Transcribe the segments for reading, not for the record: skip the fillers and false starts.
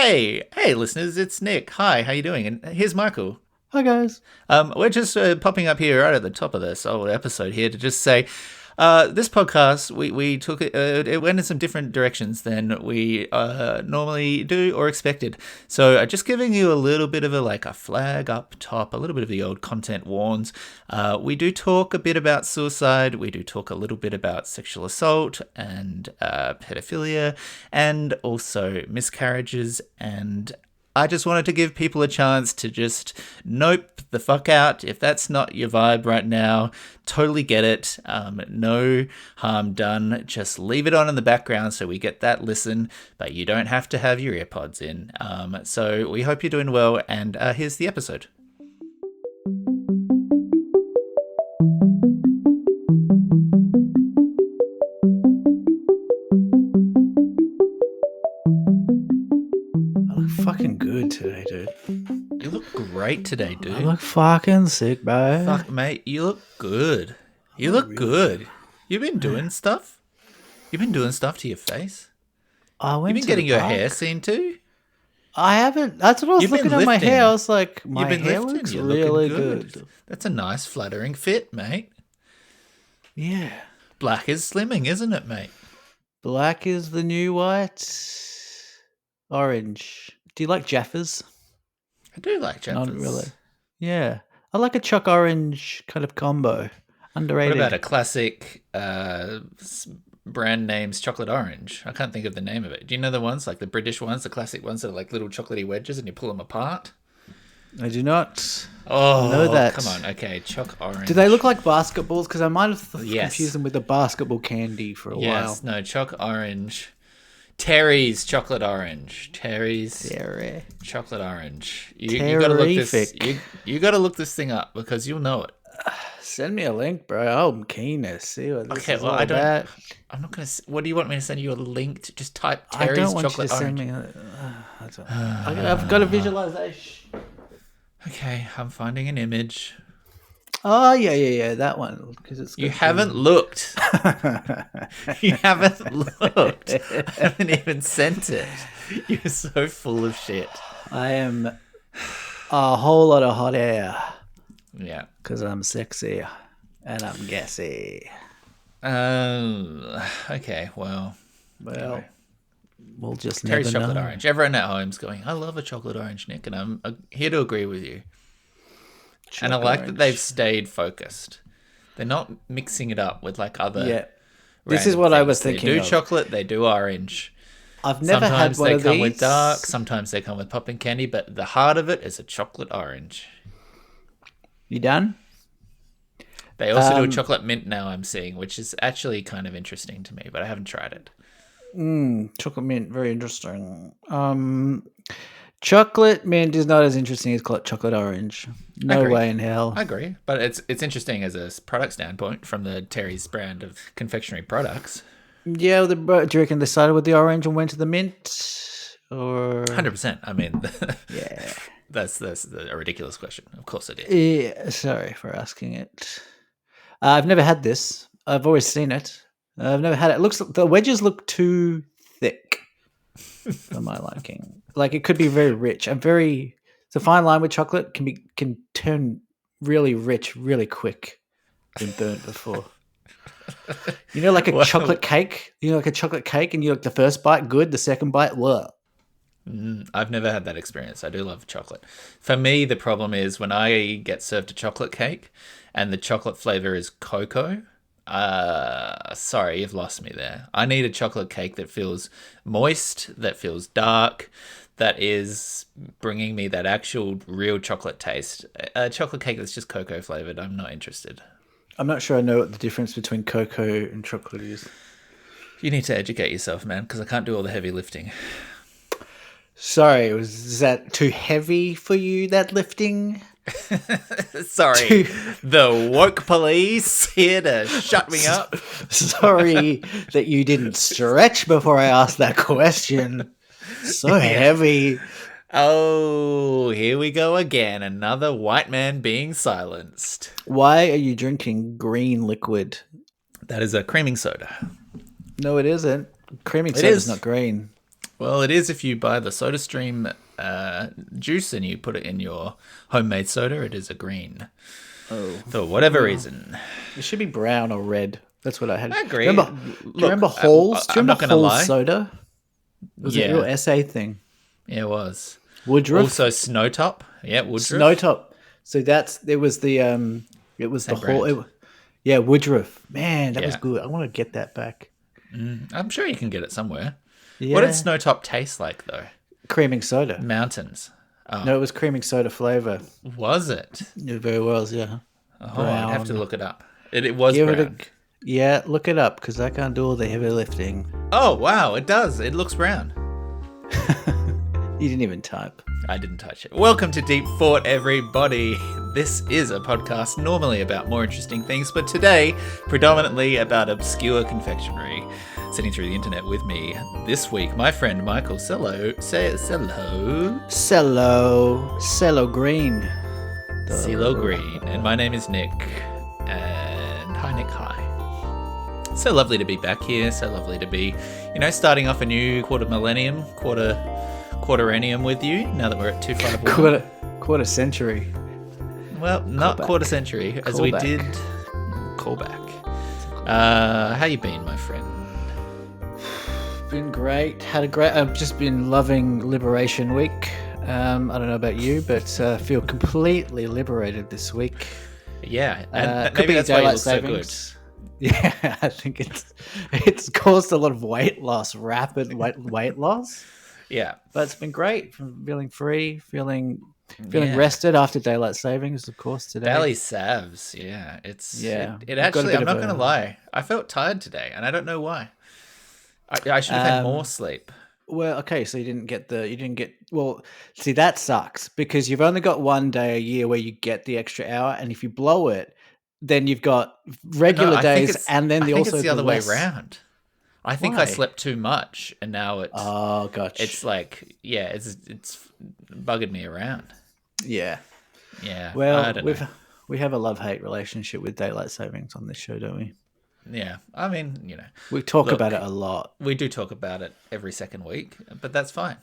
Hey, listeners, it's Nick. Hi, how you doing? And here's Michael. Hi guys. We're just popping up here right at the top of this whole episode here to just say, this podcast we took it went in some different directions than we normally do or expected. So just giving you a little bit of a flag up top, a little bit of the old content warns. We do talk a bit about suicide. We do talk a little bit about sexual assault and pedophilia, and also miscarriages. And I just wanted to give people a chance to just nope the fuck out. If that's not your vibe right now, totally get it. No harm done. Just leave it on in the background so we get that listen, but you don't have to have your earpods in. So we hope you're doing well, and here's the episode. Fucking good today, dude. You look great today, dude. I look fucking sick, bro. Fuck, mate, you look good. You look really good. You've been doing stuff? You've been doing stuff to your face? You've been getting your hair seen too? I haven't. That's what I was looking at my hair. I was like, my hair looks really good. That's a nice, flattering fit, mate. Yeah. Black is slimming, isn't it, mate? Black is the new white. Orange. Do you like Jaffas? I do like Jaffas. Not really. Yeah. I like a Chuck Orange kind of combo. Underrated. What about a classic brand name's chocolate orange? I can't think of the name of it. Do you know the ones, like the British ones, the classic ones that are like little chocolatey wedges and you pull them apart? I do not know that. Come on, okay, Chuck Orange. Do they look like basketballs? Because I might have confused them with the basketball candy for a while. Yes, no, Chuck Orange. Terry's chocolate orange. Terry's chocolate orange. You gotta look this. You gotta look this thing up because you'll know it. Send me a link, bro. I'm keen to see what this is all I'm not gonna. What do you want me to send you a link to? Just type Terry's chocolate orange. I've got a visualization. Okay, I'm finding an image. Oh, yeah, that one. Because it's you haven't looked. You haven't looked. I haven't even sent it. You're so full of shit. I am a whole lot of hot air. Yeah. Because I'm sexy and I'm gassy. Okay, well. Anyway. We'll just Terry's never chocolate know. Orange. Everyone at home's going, I love a chocolate orange, Nick, and I'm here to agree with you. And I like that they've stayed focused. They're not mixing it up with like other. Yeah. This is what I was thinking. They do chocolate, they do orange. I've never had one of these. Sometimes they come with dark, sometimes they come with popping candy, but the heart of it is a chocolate orange. You done? They also do a chocolate mint now, I'm seeing, which is actually kind of interesting to me, but I haven't tried it. Chocolate mint, very interesting. Chocolate mint is not as interesting as chocolate orange. No way in hell. I agree, but it's interesting as a product standpoint from the Terry's brand of confectionery products. Yeah, do you reckon they started with the orange and went to the mint, or 100%? I mean, yeah, that's a ridiculous question. Of course it is. Yeah, sorry for asking it. I've never had this. I've always seen it. I've never had it. The wedges look too thick for my liking. Like it could be very rich. It's a fine line with chocolate can turn really rich really quick. Been burnt before. You know, like a chocolate cake. You know, like a chocolate cake, and you like the first bite good, the second bite what? I've never had that experience. I do love chocolate. For me, the problem is when I get served a chocolate cake, and the chocolate flavor is cocoa. Sorry, you've lost me there. I need a chocolate cake that feels moist, that feels dark, that is bringing me that actual real chocolate taste. A chocolate cake that's just cocoa flavored, I'm not interested. I'm not sure I know what the difference between cocoa and chocolate is. You need to educate yourself, man, because I can't do all the heavy lifting. Sorry, is that too heavy for you, that lifting? Sorry, the woke police here to shut me up. Sorry that you didn't stretch before I asked that question. So heavy. Oh, here we go again. Another white man being silenced. Why are you drinking green liquid? That is a creaming soda. No, it isn't. Creaming soda is not green. Well, it is if you buy the SodaStream juice and you put it in your homemade soda. It is a green. Oh, For whatever well, reason. it should be brown or red. That's what I had. I Do you agree. remember? Do you Look, remember Hall's? Do you I'm not remember going to Hall's lie. soda? Was it your Yeah, essay thing? yeah, it was. Woodruff, Also, Snowtop. Yeah, Woodruff. Snowtop. So it was the Same Hall. brand. Yeah, Woodruff. Man, that was Yeah. good. I want to get that back. I'm sure you can get it somewhere. What did Yeah, Snowtop taste like, though? creaming soda. Mountains. No, it was creaming soda flavor. Was it? It very was, yeah. Oh, I'd have to Brown. look it up. It was Give brown. yeah, look it up because I can't do all the heavy lifting. Oh, wow, it does. It looks brown. You didn't even type. I didn't touch it. Welcome to Deep Fort, everybody. This is a podcast normally about more interesting things, but today, predominantly about obscure confectionery. Sitting through the internet with me this week, my friend Michael Cello. Say hello. Cello Green. CeeLo Green. And my name is Nick. And hi, Nick. Hi. So lovely to be back here. So lovely to be, starting off a new quarterennium with you now that we're at 251. Quarter century. Well, not Callback. quarter century, as we Callback. did. Callback. How you been, my friend? Been great. I've just been loving Liberation Week. I don't know about you, but feel completely liberated this week. Yeah, and Could maybe be that's why you daylight look so good. savings. Yeah, I think it's caused a lot of weight loss, rapid weight loss. Yeah, But it's been great. Feeling free, feeling Yeah. rested after daylight savings, of course, today. Daily salves. Yeah, Yeah, It I've got a actually. bit I'm of not a- going to lie. I felt tired today, and I don't know why. I should have had more sleep. Well, okay, so you didn't get well, see, that sucks because you've only got one day a year where you get the extra hour, and if you blow it, then you've got regular No, I think days it's- and then I think also it's the other way less. around. I think I Why? slept too much, and now Oh, gotcha. it's like, yeah, it's bugging me around. Yeah. Yeah. I Well, don't know. we have a love-hate relationship with daylight savings on this show, don't we? Yeah. I mean, We talk Look. about it a lot. we do talk about it every second week, but that's fine.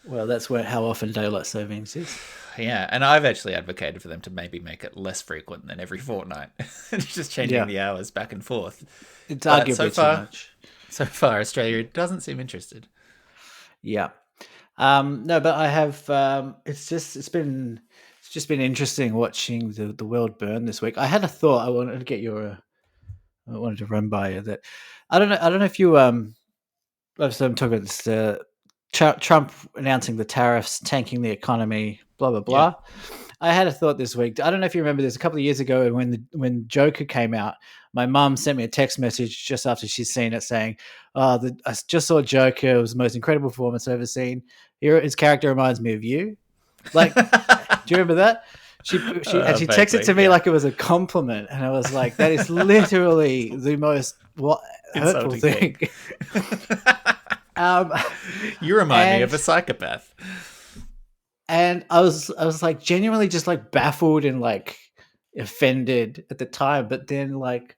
Well, that's how often daylight savings is. Yeah, and I've actually advocated for them to maybe make it less frequent than every fortnight, just changing Yeah. the hours back and forth. It's But arguably so too far- much. So far, Australia doesn't seem interested. Yeah. No, but I have. It's just been interesting watching the world burn this week. I had a thought. I wanted to get I wanted to run by you that I don't know if you obviously I'm talking about this Trump announcing the tariffs, tanking the economy, blah blah blah. I had a thought this week. I don't know if you remember this. A couple of years ago, when Joker came out, my mum sent me a text message just after she'd seen it, saying, I just saw Joker. It was the most incredible performance I've ever seen. His character reminds me of you." Like, do you remember that? She texted vaguely, to me yeah. like it was a compliment, and I was like, "That is literally the most hurtful Insulting thing." Um, You remind me And- of a psychopath. and I was like genuinely just like baffled and like offended at the time, but then like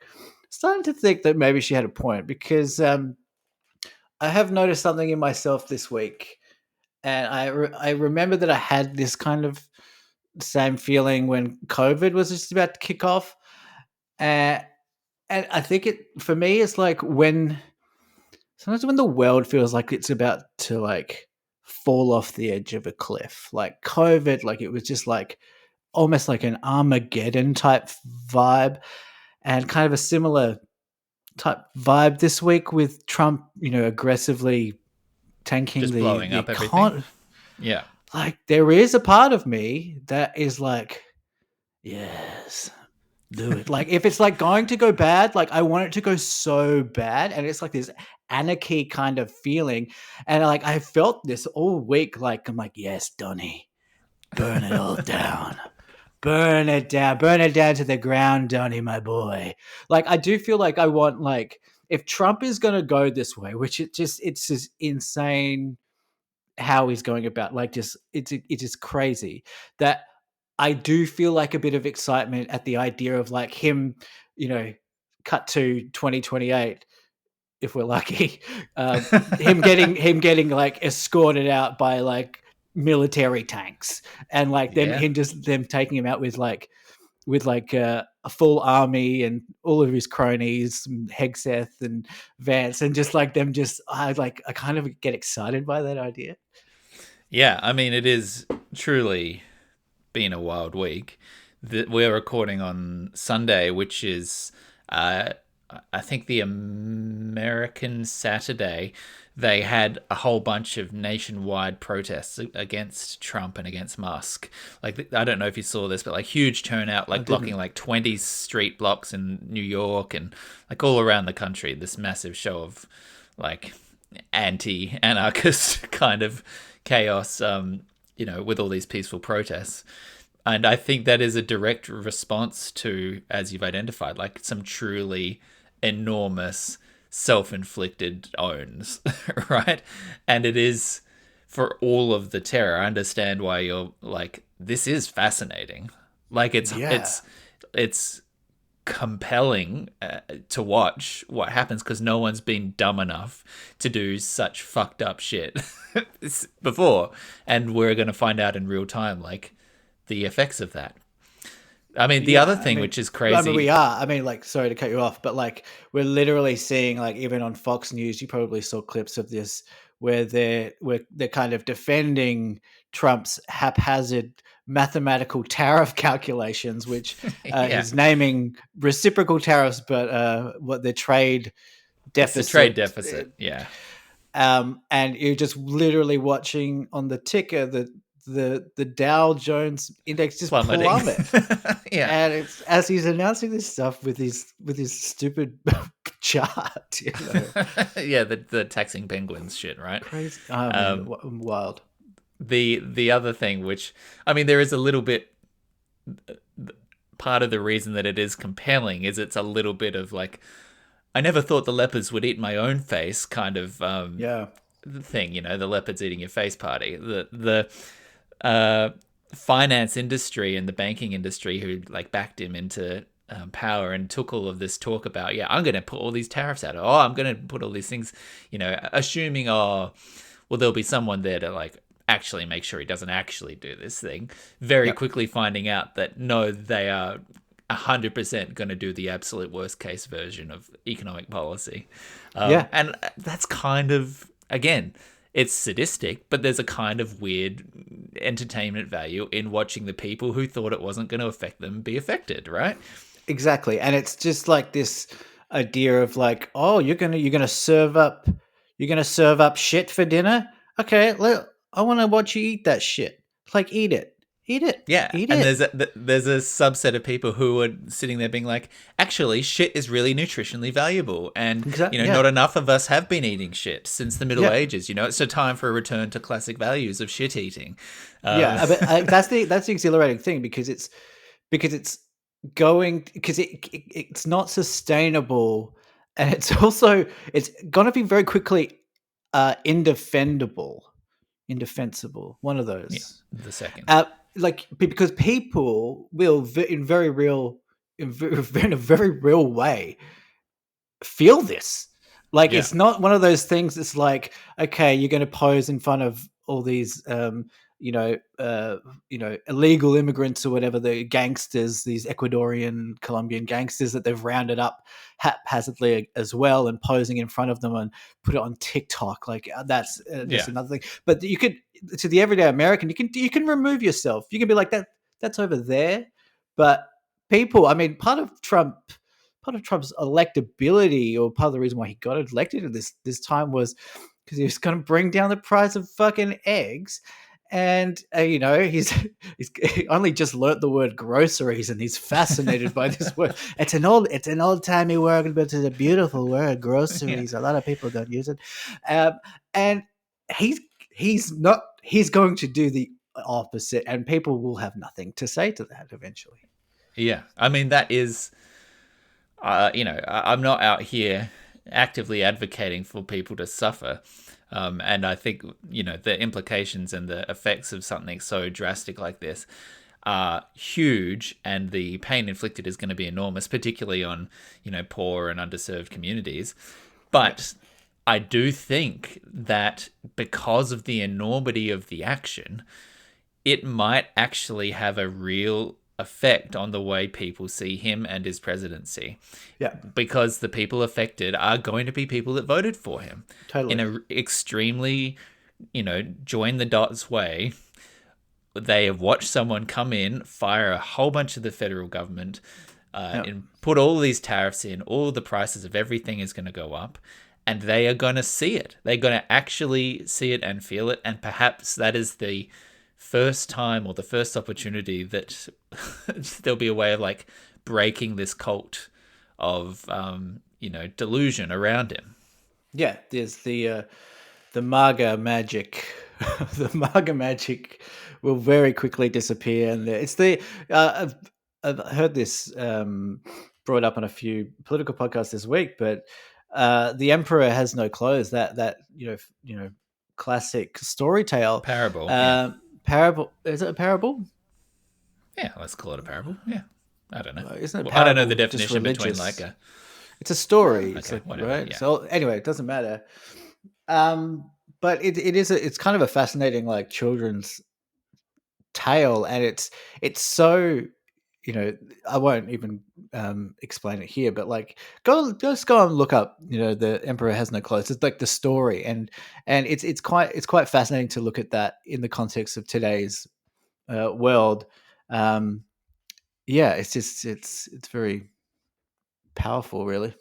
starting to think that maybe she had a point because I have noticed something in myself this week, and I remember that I had this kind of same feeling when COVID was just about to kick off, and I think for me it's like sometimes when the world feels like it's about to like fall off the edge of a cliff, like COVID, like it was just like almost like an Armageddon type vibe, and kind of a similar type vibe this week with Trump, aggressively tanking Just blowing up everything. Yeah. Like there is a part of me that is like, yes, do it. Like if it's like going to go bad, like I want it to go so bad, and it's like this anarchy kind of feeling, and like I felt this all week. Like I'm like, yes, Donny, burn it all down. Burn it down to the ground, Donny, my boy. Like I do feel like I want like if Trump is going to go this way, which it's just insane how he's going about. Like just it is crazy that I do feel like a bit of excitement at the idea of like him, cut to 2028 if we're lucky. Him getting like escorted out by like military tanks, and like Yeah. them taking him out with a full army and all of his cronies, and Hegseth and Vance, and just like them. I kind of get excited by that idea. Yeah, I mean, it is truly been a wild week. We're recording on Sunday, which is, I think, the American Saturday. They had a whole bunch of nationwide protests against Trump and against Musk. Like, I don't know if you saw this, but like huge turnout, like blocking like 20 street blocks in New York and like all around the country. This massive show of like anti-anarchist kind of chaos, with all these peaceful protests. And I think that is a direct response to, as you've identified, like some truly enormous self-inflicted owns, right? And it is, for all of the terror, I understand why you're like, this is fascinating. Like it's compelling to watch what happens, because no one's been dumb enough to do such fucked up shit before, and we're going to find out in real time like the effects of that. I mean, the other thing, which is crazy. I mean, we are. I mean, like, sorry to cut you off, but like, we're literally seeing, like, even on Fox News, you probably saw clips of this where they're kind of defending Trump's haphazard mathematical tariff calculations, which is naming reciprocal tariffs, but what the trade deficit. It's a trade deficit, yeah. And you're just literally watching on the ticker the Dow Jones index just plummet. Yeah. And it's as he's announcing this stuff with his stupid chart. Yeah, the taxing penguins shit, right? Crazy. Wild. The other thing, which, I mean, there is a little bit, part of the reason that it is compelling is it's a little bit of like, I never thought the leopards would eat my own face kind of thing, the leopards eating your face party. The finance industry and the banking industry who like backed him into power and took all of this talk about, I'm going to put all these tariffs out. I'm going to put all these things, assuming, there'll be someone there to like actually make sure he doesn't actually do this thing. Very quickly finding out that no, they are 100% going to do the absolute worst case version of economic policy. And that's kind of, again, it's sadistic, but there's a kind of weird entertainment value in watching the people who thought it wasn't going to affect them be affected, right? Exactly. And it's just like this idea of like, oh, you're gonna serve up shit for dinner? Okay, I want to watch you eat that shit. Like, eat it. Yeah, eat and it. there's a subset of people who are sitting there being like, actually, shit is really nutritionally valuable, and not enough of us have been eeating shit since the Middle Ages. It's a time for a return to classic values of shit eating. But that's the exhilarating thing, because it's not sustainable, and it's gonna be very quickly indefensible. One of those. The second. Because people will in a very real way feel this. Like, it's not one of those things that's like, okay, you're going to pose in front of all these illegal immigrants or whatever, the gangsters, these Ecuadorian, Colombian gangsters that they've rounded up haphazardly as well, and posing in front of them and put it on TikTok. Like, that's another thing. But you could, to the everyday American, you can remove yourself. You can be like, that's over there. But people, I mean, part of Trump's electability, or part of the reason why he got elected at this time, was because he was going to bring down the price of fucking eggs. And he's only just learnt the word groceries, and he's fascinated by this word. It's an old timey word, but it's a beautiful word, groceries. A lot of people don't use it, and he's going to do the opposite, and people will have nothing to say to that eventually. Yeah, I mean, that is, I'm not out here actively advocating for people to suffer. And I think, the implications and the effects of something so drastic like this are huge, and the pain inflicted is going to be enormous, particularly on, poor and underserved communities. But I do think that because of the enormity of the action, it might actually have a real effect on the way people see him and his presidency. Yeah, Because the people affected are going to be people that voted for him in totally. a extremely, join the dots way. They have watched someone come in, fire a whole bunch of the federal government, and put all these tariffs in. All the prices of everything is going to go up, and they are going to see it. They're going to actually see it and feel it, and perhaps that is the first time or the first opportunity that there'll be a way of like breaking this cult of delusion around him. Yeah, there's the MAGA magic. The MAGA magic will very quickly disappear, and it's the I've heard this brought up on a few political podcasts this week, but the emperor has no clothes. That classic story tale. Parable, yeah. Parable, is it a parable? Yeah, let's call it a parable. Yeah. I don't know. Isn't it I don't know the parable just definition between religious? like a... It's a story. Oh, It's okay, like, whatever. right. Yeah. So anyway, it doesn't matter. But it's kind of a fascinating like children's tale, and it's so I won't even explain it here, but like just go and look up the emperor has no clothes. It's like the story, and it's quite fascinating to look at that in the context of today's world. Yeah, it's very powerful, really.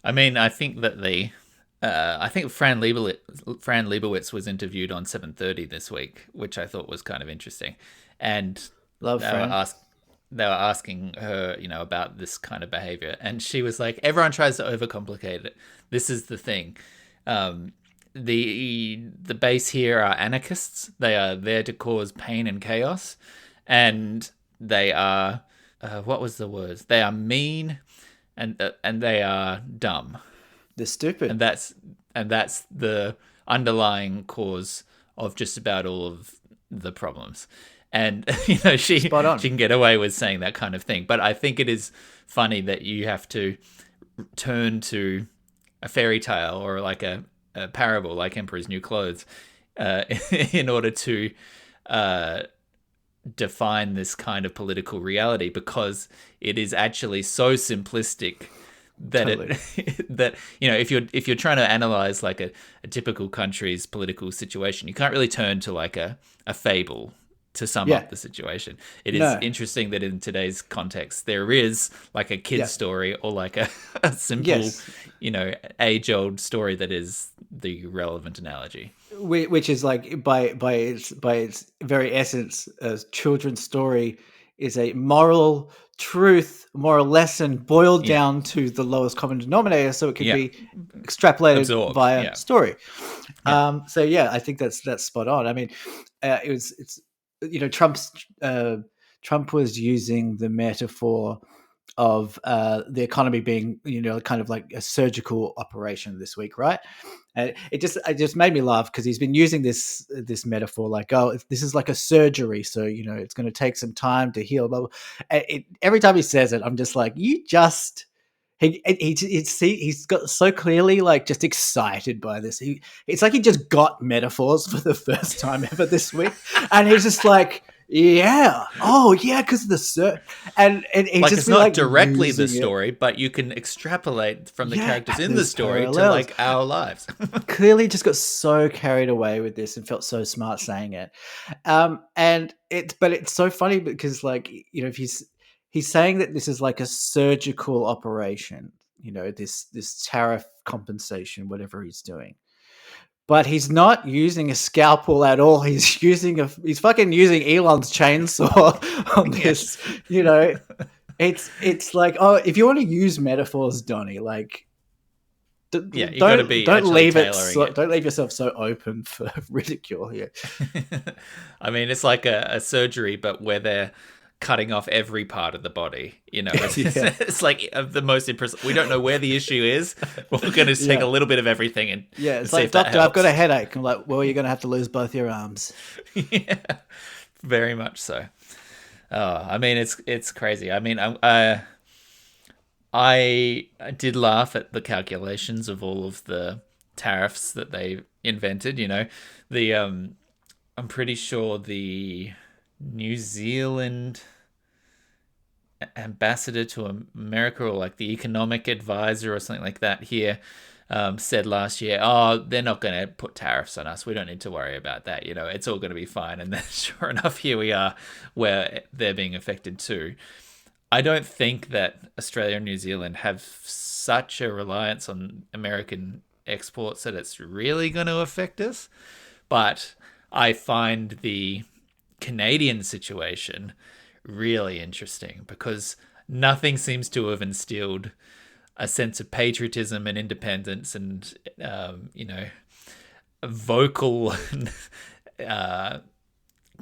I mean, I think that I think Fran Lebowitz was interviewed on 7:30 this week, which I thought was kind of interesting, and Love Fran. They were asking her, about this kind of behavior, and she was like, "Everyone tries to overcomplicate it. This is the thing. The base here are anarchists. They are there to cause pain and chaos, and they are what was the words? They are mean, and they are dumb. They're stupid. And that's the underlying cause of just about all of the problems." And she can get away with saying that kind of thing, but I think it is funny that you have to turn to a fairy tale or like a parable like Emperor's New Clothes in order to define this kind of political reality, because it is actually so simplistic that Totally. that if you're trying to analyze like a typical country's political situation, you can't really turn to like a fable to sum up the situation. It is interesting that in today's context there is like a kid's story or like a simple age-old story that is the relevant analogy, which is like by its very essence, a children's story is a moral lesson boiled down to the lowest common denominator, so it can be extrapolated absorbed via story. So I think that's spot on. I mean, it's Trump was using the metaphor of the economy being kind of like a surgical operation this week, right? And it just made me laugh because he's been using this metaphor like, oh, this is like a surgery, so it's going to take some time to heal. Blah, blah. Every time he says it, I'm just like, he's got so clearly like just excited by this. It's like he just got metaphors for the first time ever this week, and he's just like, because the and he's like just it's not like directly the story, but you can extrapolate from the characters in the story to like our lives. Clearly, just got so carried away with this and felt so smart saying it, but it's so funny because like if he's saying that this is like a surgical operation, this tariff compensation, whatever he's doing. But he's not using a scalpel at all. He's fucking using Elon's chainsaw on this. It's like, oh, if you want to use metaphors, Donnie, like, you got to be don't leave it. Don't leave yourself so open for ridicule here. I mean, it's like a surgery, but where they're cutting off every part of the body. It's like the most impressive. We don't know where the issue is. We're going to take a little bit of everything and it's see like, if that doctor, helps. I've got a headache. I'm like, well, you're going to have to lose both your arms. Yeah, very much so. Oh, I mean, it's crazy. I mean, I did laugh at the calculations of all of the tariffs that they invented. The I'm pretty sure the New Zealand ambassador to America, or like the economic advisor or something like that here, said last year, oh, they're not going to put tariffs on us. We don't need to worry about that. It's all going to be fine. And then sure enough, here we are where they're being affected too. I don't think that Australia and New Zealand have such a reliance on American exports that it's really going to affect us. But I find the Canadian situation really interesting because nothing seems to have instilled a sense of patriotism and independence and, a vocal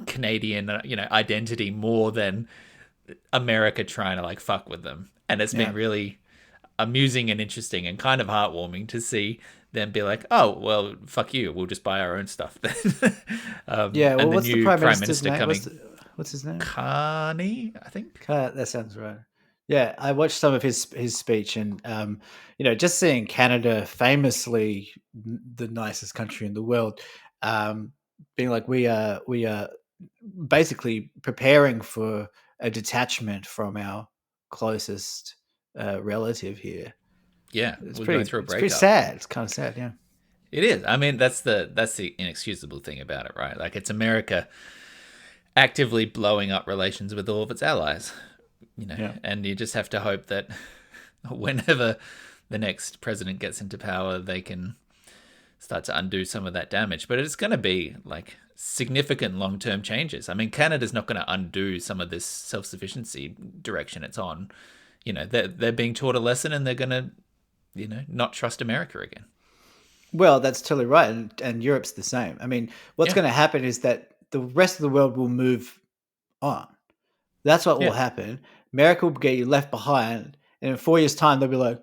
Canadian, identity more than America trying to like fuck with them. And it's been really amusing and interesting and kind of heartwarming to see them be like, oh, well, fuck you. We'll just buy our own stuff then. Well, and the what's the new Prime Prime Minister's Minister name? coming, What's his name? Carney, I think. That sounds right. Yeah, I watched some of his speech, and just seeing Canada, famously the nicest country in the world, being like we are basically preparing for a detachment from our closest relative here. Yeah, It's we're pretty. going through a It's pretty breakup. sad. It's kind of sad. Yeah. It is. I mean, that's the inexcusable thing about it, right? Like, it's America actively blowing up relations with all of its allies, and you just have to hope that whenever the next president gets into power, they can start to undo some of that damage. But it's going to be like significant long-term changes. I mean, Canada's not going to undo some of this self-sufficiency direction it's on. They're being taught a lesson, and they're going to, not trust America again. Well, that's totally right, and Europe's the same. I mean, what's going to happen is that the rest of the world will move on. That's what will happen. America will get you left behind, and in 4 years' time, they'll be like,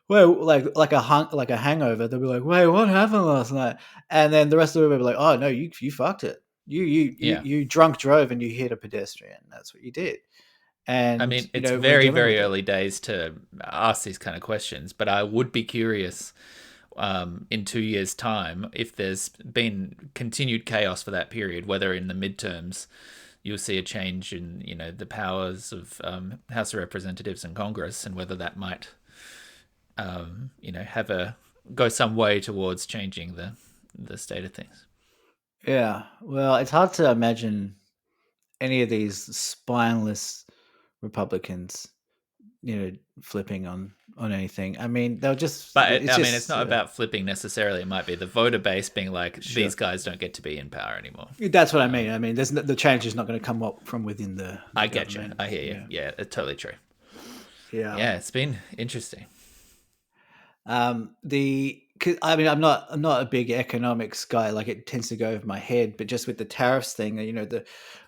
"Well, like a hangover." They'll be like, "Wait, what happened last night?" And then the rest of the world will be like, "Oh no, you fucked it. You drunk drove and you hit a pedestrian. That's what you did." And I mean, it's we're very, dealing with very it. early days to ask these kind of questions, but I would be curious in 2 years' time if there's been continued chaos for that period, whether in the midterms you'll see a change in the powers of House of Representatives and Congress, and whether that might have a go some way towards changing the state of things. Yeah. Well, it's hard to imagine any of these spineless Republicans, flipping on anything. I mean, they'll just. But It's I mean, just. it's not about flipping necessarily. It might be the voter base being like, Sure. these guys don't get to be in power anymore. That's what I mean. I mean, the change is not going to come up from within the I get you. government. I hear you. Yeah, it's totally true. Yeah. Yeah, it's been interesting. I mean, I'm not a big economics guy. Like, it tends to go over my head. But just with the tariffs thing,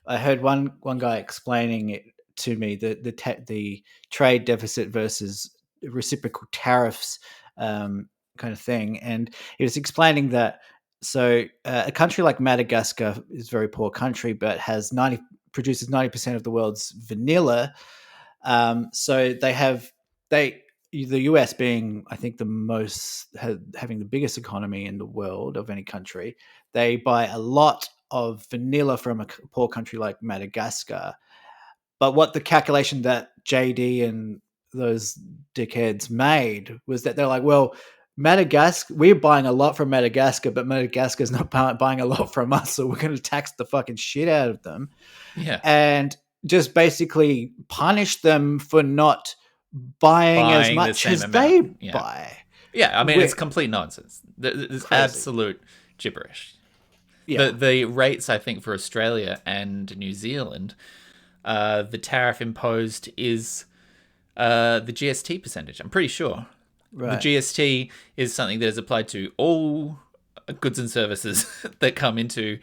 I heard one guy explaining it to me, the trade deficit versus reciprocal tariffs kind of thing, and he was explaining that. So a country like Madagascar is a very poor country, but produces 90% of the world's vanilla. So the US being, I think, having the biggest economy in the world of any country, they buy a lot of vanilla from a poor country like Madagascar. But what the calculation that JD and those dickheads made was that they're like, well, Madagascar, we're buying a lot from Madagascar, but Madagascar's not buying a lot from us, so we're going to tax the fucking shit out of them. Yeah. And just basically punish them for not buying as much as they buy. Yeah, I mean, it's complete nonsense. There's absolute gibberish. Yeah. The rates, I think, for Australia and New Zealand, the tariff imposed is the GST percentage. I'm pretty sure. Right. The GST is something that is applied to all goods and services that come into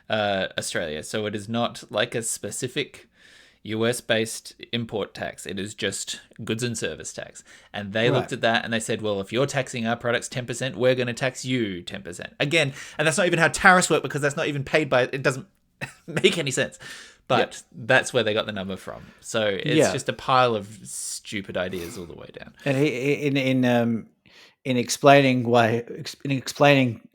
Australia. So it is not like a specific US-based import tax. It is just goods and service tax. And they looked at that and they said, well, if you're taxing our products 10%, we're going to tax you 10%. Again, and that's not even how tariffs work, because that's not even paid by, it doesn't make any sense. But that's where they got the number from. So it's just a pile of stupid ideas all the way down. And in explaining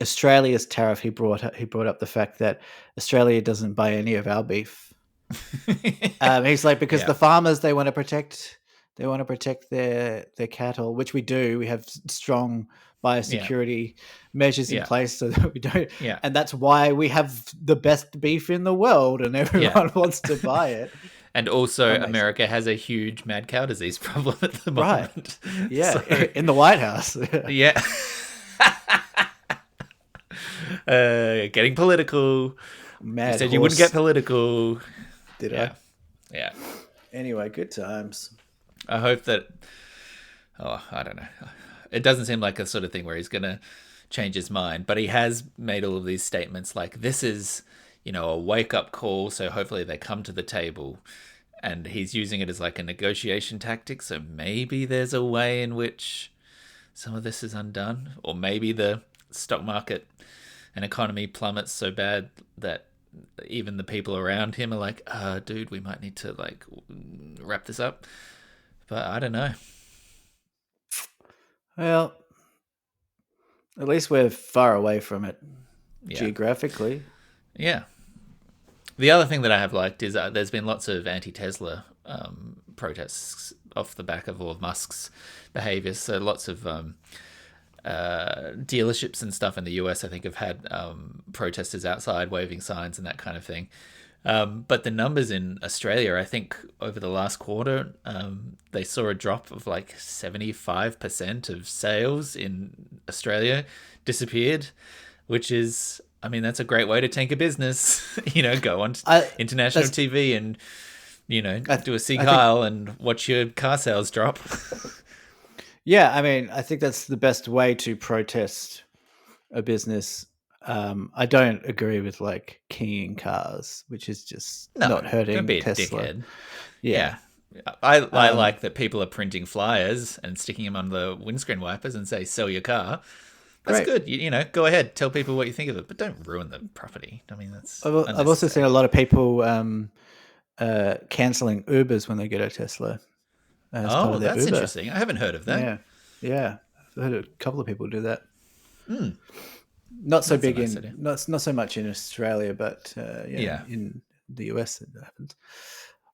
Australia's tariff, he brought up the fact that Australia doesn't buy any of our beef. He's like, because the farmers, they want to protect their cattle, which we do. We have strong biosecurity measures in place so that we don't. Yeah. And that's why we have the best beef in the world, and everyone wants to buy it. And also, America has a huge mad cow disease problem at the moment. Right. Yeah, so, in the White House. Yeah. Getting political. Mad you said horse. You wouldn't get political. Did I? Yeah. Anyway, good times. I hope that... I don't know. It doesn't seem like a sort of thing where he's going to change his mind, but he has made all of these statements like, this is, a wake-up call, so hopefully they come to the table. And he's using it as like a negotiation tactic, so maybe there's a way in which some of this is undone. Or maybe the stock market and economy plummets so bad that even the people around him are like, dude, we might need to like wrap this up. But I don't know. Well, at least we're far away from it geographically. Yeah. The other thing that I have liked is there's been lots of anti-Tesla protests off the back of all of Musk's behaviors. So lots of dealerships and stuff in the US, I think, have had protesters outside waving signs and that kind of thing. But the numbers in Australia, I think over the last quarter, they saw a drop of like 75% of sales in Australia disappeared, which is, I mean, that's a great way to tank a business. Go on international TV and, do a Sea Kyle and watch your car sales drop. Yeah, I mean, I think that's the best way to protest a business. I don't agree with like keying cars, which is just not hurting don't be Tesla. A dickhead. Yeah. I like that people are printing flyers and sticking them on the windscreen wipers and say, sell your car. That's good. Go ahead, tell people what you think of it, but don't ruin the property. I mean, that's I've also seen a lot of people cancelling Ubers when they get a Tesla. That's Uber. Interesting. I haven't heard of that. Yeah. I've heard a couple of people do that. Not so big not so much in Australia, but in the US it happens.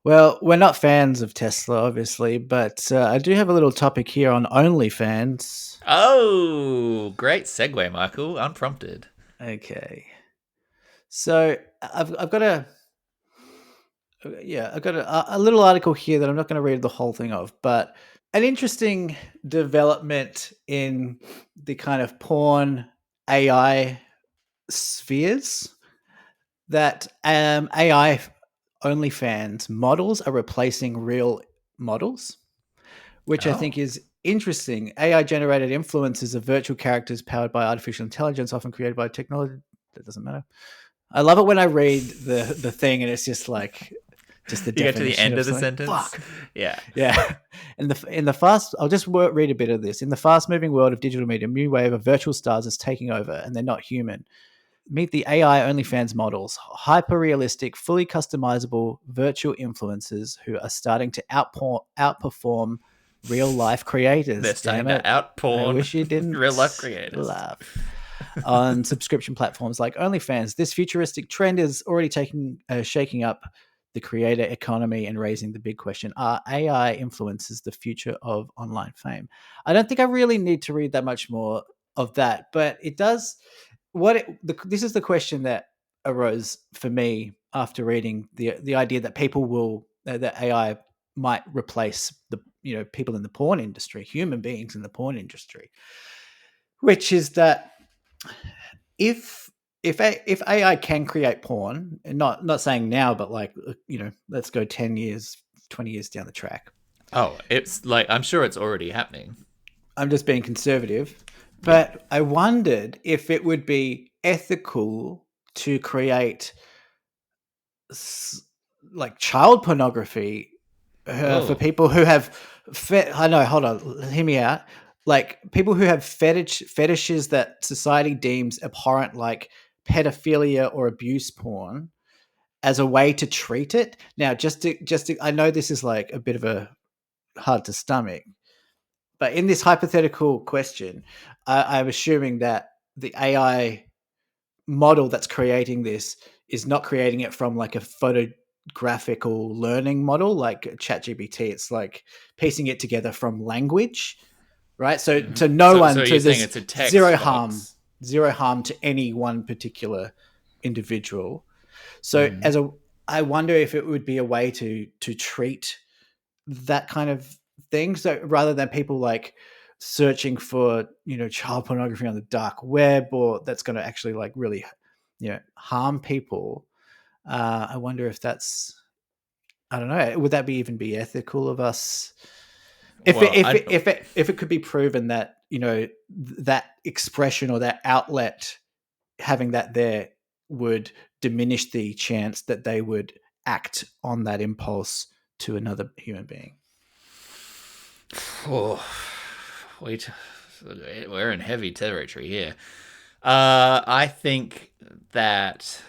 Well, we're not fans of Tesla, obviously, but I do have a little topic here on OnlyFans. Oh, great segue, Michael. Unprompted. Okay. So I've got a little article here that I'm not going to read the whole thing of, but an interesting development in the kind of porn AI spheres that AI OnlyFans models are replacing real models, which I think is interesting. AI generated influencers of virtual characters powered by artificial intelligence, often created by technology. That doesn't matter. I love it when I read the thing and it's just like just the definition. You get to the end of the sentence. Fuck. Yeah. In the fast, I'll just read a bit of this. In the fast-moving world of digital media, a new wave of virtual stars is taking over, and they're not human. Meet the AI OnlyFans models, hyper-realistic, fully customizable virtual influencers who are starting to outperform real-life creators. They're starting to outporn. I wish you didn't real-life creators. Laugh. On subscription platforms like OnlyFans, this futuristic trend is already shaking up the creator economy and raising the big question: are AI influencers the future of online fame? I don't think I really need to read that much more of that, but it does. This is the question that arose for me after reading the idea that that AI might replace the people in the porn industry, human beings in the porn industry, which is that if AI can create porn, and not saying now, but like let's go 10 years, 20 years down the track. Oh, it's like I'm sure it's already happening. I'm just being conservative. But I wondered if it would be ethical to create like child pornography for people who have hold on, hear me out. Like people who have fetishes that society deems abhorrent, like pedophilia or abuse porn, as a way to treat it. Now, I know this is like a bit of a hard to stomach, but in this hypothetical question, I'm assuming that the AI model that's creating this is not creating it from like a photographical learning model like ChatGPT. It's like piecing it together from language, right? So Mhm. to no one, So so you're saying there's it's a text box. zero harm to any one particular individual. So Mhm. I wonder if it would be a way to treat that kind of thing. So rather than people like searching for, child pornography on the dark web, or that's going to actually like really, harm people. I wonder if that's, I don't know. Would that be even be ethical of us? Well, If it could be proven that, that expression or that outlet, having that there would diminish the chance that they would act on that impulse to another human being. oh, wait, we're in heavy territory here. I think that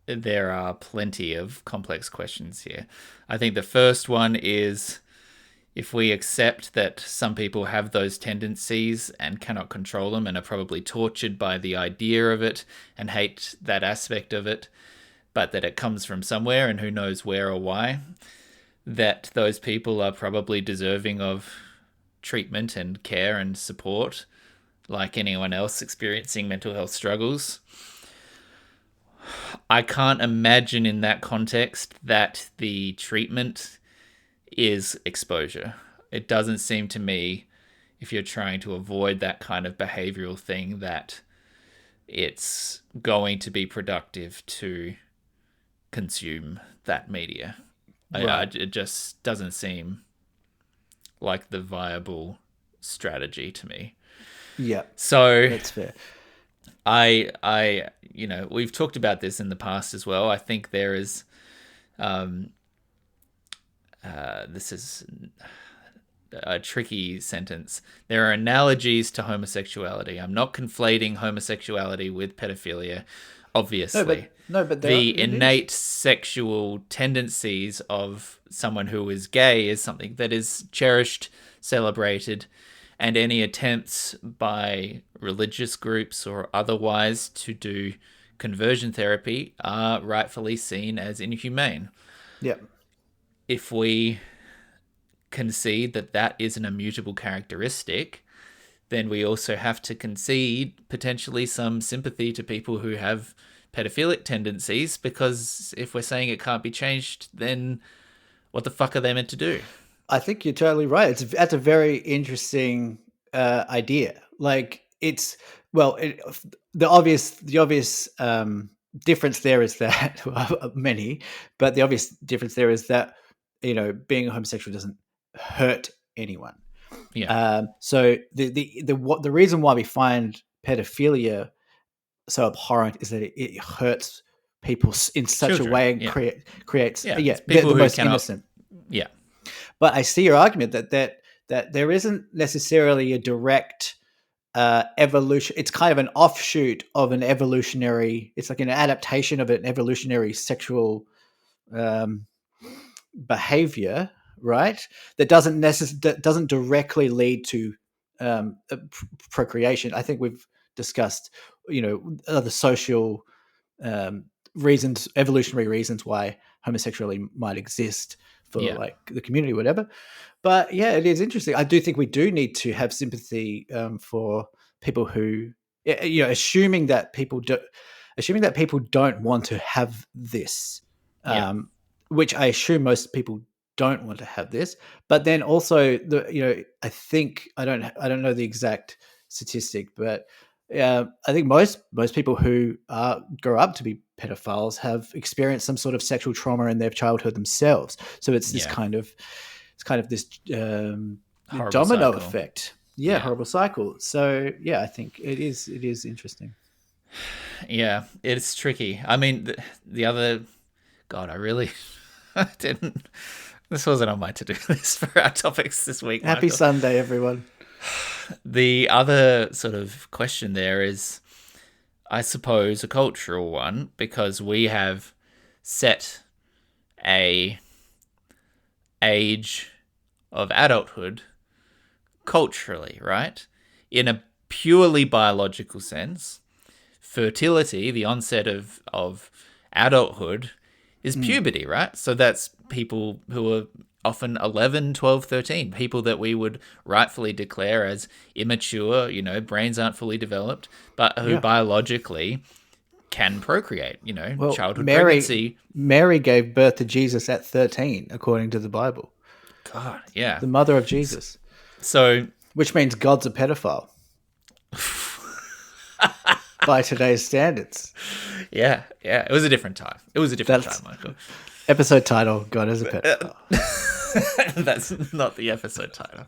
there are plenty of complex questions here. I think the first one is if we accept that some people have those tendencies and cannot control them and are probably tortured by the idea of it and hate that aspect of it, but that it comes from somewhere and who knows where or why, that those people are probably deserving of treatment and care and support like anyone else experiencing mental health struggles. I can't imagine in that context that the treatment is exposure. It doesn't seem to me, if you're trying to avoid that kind of behavioral thing, that it's going to be productive to consume that media. Right. It just doesn't seem like the viable strategy to me. Yeah, So that's fair. we've talked about this in the past as well. I think there is, this is a tricky sentence. There are analogies to homosexuality. I'm not conflating homosexuality with pedophilia, obviously. No, but The it is. innate sexual tendencies of someone who is gay is something that is cherished, celebrated, and any attempts by religious groups or otherwise to do conversion therapy are rightfully seen as inhumane. Yeah, If we concede that that is an immutable characteristic, then we also have to concede potentially some sympathy to people who have pedophilic tendencies, because if we're saying it can't be changed, then what the fuck are they meant to do? I think you're totally right. That's a very interesting idea. Like it's well, the obvious difference there is that many, but the obvious difference there is that being a homosexual doesn't hurt anyone. Yeah. So the reason why we find pedophilia so abhorrent is that it hurts people in such a Children. way and Yeah. creates Yeah. It's the people who most cannot. innocent. Yeah. But I see your argument that there isn't necessarily a direct evolution. It's kind of an offshoot of an evolutionary. It's like an adaptation of an evolutionary sexual um, behavior, right? That doesn't directly lead to procreation. I think we've discussed, other social reasons, evolutionary reasons why homosexuality might exist for Yeah. like the community, whatever. But yeah, it is interesting. I do think we do need to have sympathy for people who, assuming that people don't want to have this, Yeah. which I assume most people don't want to have this. But then also I think I don't know the exact statistic, but I think most people who grow up to be pedophiles have experienced some sort of sexual trauma in their childhood themselves. So Yeah. it's kind of this Horrible domino cycle. effect. Yeah, Yeah. horrible cycle. So yeah, I think it is interesting. Yeah. It's tricky. I mean, the other. God, I really didn't. This wasn't on my to do list for our topics this week, Happy Michael. Sunday, everyone. The other sort of question there is, I suppose, a cultural one because we have set a age of adulthood culturally, right? In a purely biological sense, fertility, the onset of adulthood, is puberty, right? So that's people who are often 11, 12, 13, people that we would rightfully declare as immature, brains aren't fully developed, but who Yeah. biologically can procreate, Well, childhood Mary pregnancy. Mary gave birth to Jesus at 13, according to the Bible. God, yeah. The mother of Jesus, So, which means God's a pedophile by today's standards. yeah, it was a different time. It was a different That's time, Michael. episode title, God is a pedophile. That's not the episode title.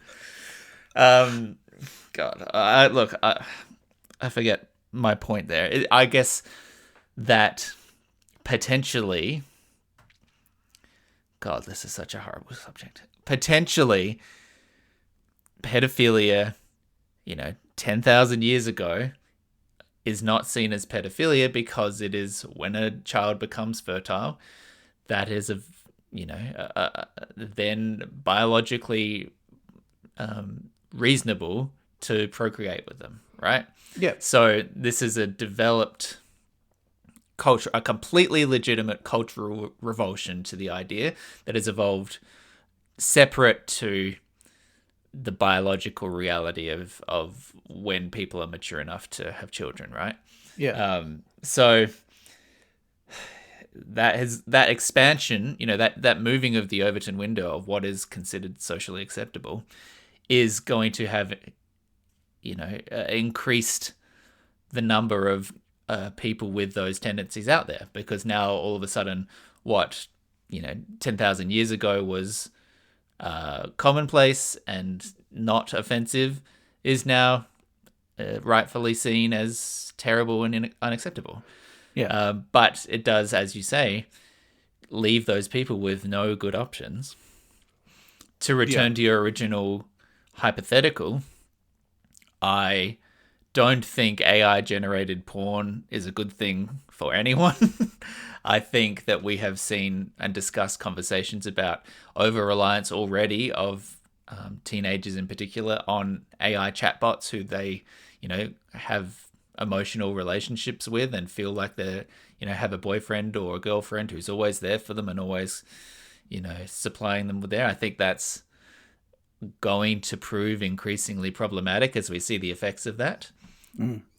God, look, I forget my point there. I guess that potentially, God, this is such a horrible subject. Potentially, pedophilia, 10,000 years ago, is not seen as pedophilia because it is when a child becomes fertile, that is then biologically reasonable to procreate with them, right? Yeah. So this is a developed culture, a completely legitimate cultural revulsion to the idea that has evolved separate to the biological reality of when people are mature enough to have children, right? Yeah. So that expansion, that moving of the Overton window of what is considered socially acceptable is going to have, increased the number of people with those tendencies out there, because now all of a sudden what 10,000 years ago was commonplace and not offensive is now rightfully seen as terrible and unacceptable. Yeah. But it does, as you say, leave those people with no good options. To return to your original hypothetical, I don't think AI generated porn is a good thing for anyone. I think that we have seen and discussed conversations about over reliance already of teenagers in particular on AI chatbots who they, have emotional relationships with and feel like they're, have a boyfriend or a girlfriend who's always there for them and always, supplying them with there. I think that's going to prove increasingly problematic as we see the effects of that.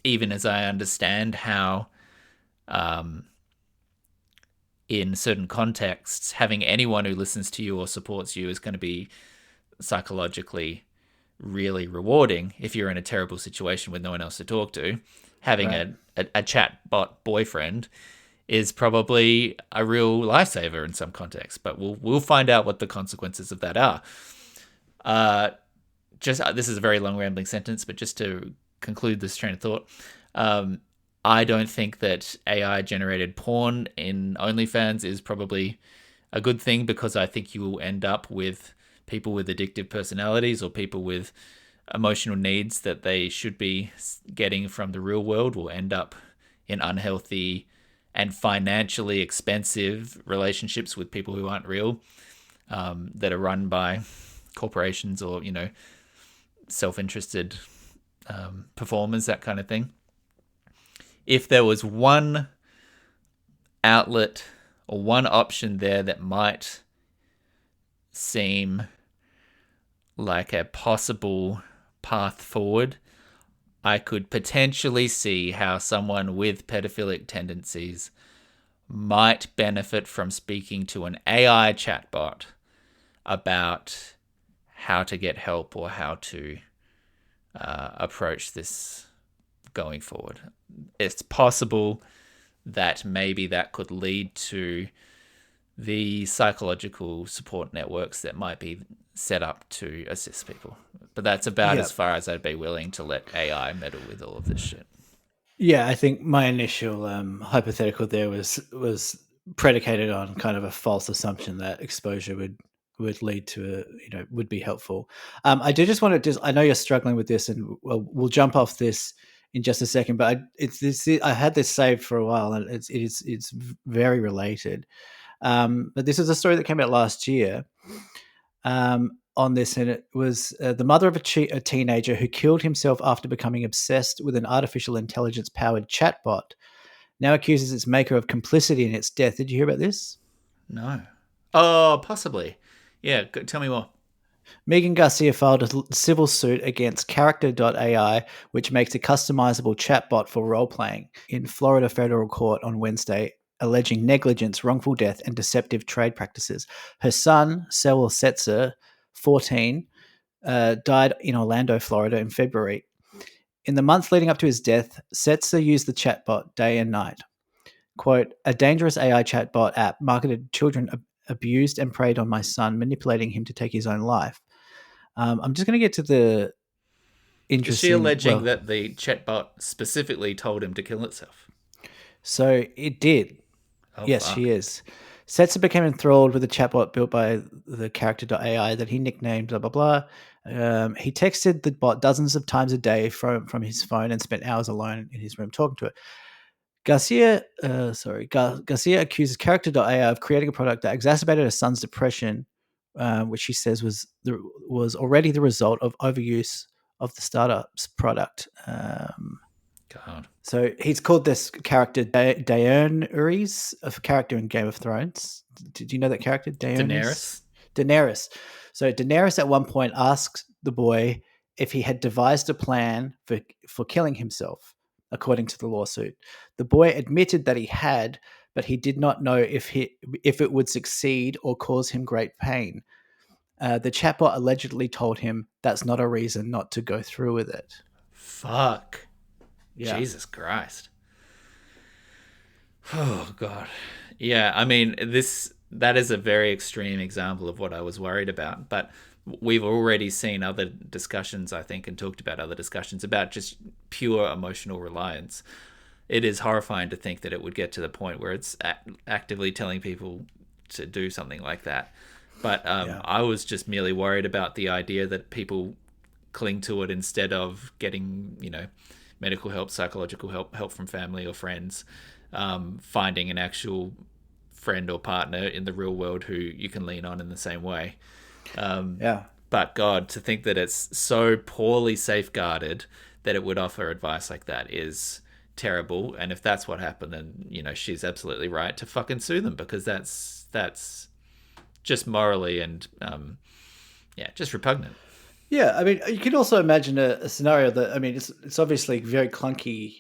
Even as I understand how, in certain contexts, having anyone who listens to you or supports you is going to be psychologically really rewarding if you're in a terrible situation with no one else to talk to. Having a chat bot boyfriend is probably a real lifesaver in some contexts, but we'll find out what the consequences of that are. This is a very long rambling sentence, but just to conclude this train of thought, I don't think that AI generated porn in OnlyFans is probably a good thing, because I think you will end up with people with addictive personalities or people with emotional needs that they should be getting from the real world will end up in unhealthy and financially expensive relationships with people who aren't real, that are run by corporations or, self-interested performers, that kind of thing. If there was one outlet or one option there that might seem like a possible path forward, I could potentially see how someone with pedophilic tendencies might benefit from speaking to an AI chatbot about how to get help or how to approach this going forward. It's possible that maybe that could lead to the psychological support networks that might be set up to assist people. But that's about as far as I'd be willing to let AI meddle with all of this shit. Yeah, I think my initial hypothetical there was predicated on kind of a false assumption that exposure would lead to would be helpful. I do just want to I know you're struggling with this, and we'll jump off this in just a second, but I had this saved for a while, and it's very related. But this is a story that came out last year on this, and it was the mother of a teenager who killed himself after becoming obsessed with an artificial intelligence powered chatbot. Now accuses its maker of complicity in its death. Did you hear about this? No. Oh, possibly. Yeah, tell me more. Megan Garcia filed a civil suit against Character.ai, which makes a customizable chatbot for role playing, in Florida federal court on Wednesday, alleging negligence, wrongful death, and deceptive trade practices. Her son, Sewell Setzer, 14, died in Orlando, Florida in February. In the months leading up to his death, Setzer used the chatbot day and night. Quote, a dangerous AI chatbot app marketed to children abused and preyed on my son, manipulating him to take his own life. I'm just going to get to the interesting... Is she alleging that the chatbot specifically told him to kill itself? So it did. Oh, yes, fuck. she is. Setzer became enthralled with the chatbot built by the Character.ai that he nicknamed blah, blah, blah. He texted the bot dozens of times a day from his phone and spent hours alone in his room talking to it. Garcia accuses Character.ai of creating a product that exacerbated her son's depression, which she says was already the result of overuse of the startup's product. God. So he's called this character Daenerys, a character in Game of Thrones. Did you know that character? Daenerys. So Daenerys at one point asks the boy if he had devised a plan for killing himself, according to the lawsuit. The boy admitted that he had, but he did not know if it would succeed or cause him great pain. The chatbot allegedly told him that's not a reason not to go through with it. Fuck. Yeah. Jesus Christ. Oh, God. Yeah, I mean, that is a very extreme example of what I was worried about, but we've already seen other discussions, I think, and talked about other discussions about just pure emotional reliance. It is horrifying to think that it would get to the point where it's actively telling people to do something like that. But I was just merely worried about the idea that people cling to it instead of getting, medical help, psychological help from family or friends, finding an actual friend or partner in the real world who you can lean on in the same way. But God, to think that it's so poorly safeguarded that it would offer advice like that is terrible. And if that's what happened, then she's absolutely right to fucking sue them, because that's just morally and just repugnant. Yeah, I mean, you can also imagine a scenario that, I mean, it's obviously very clunky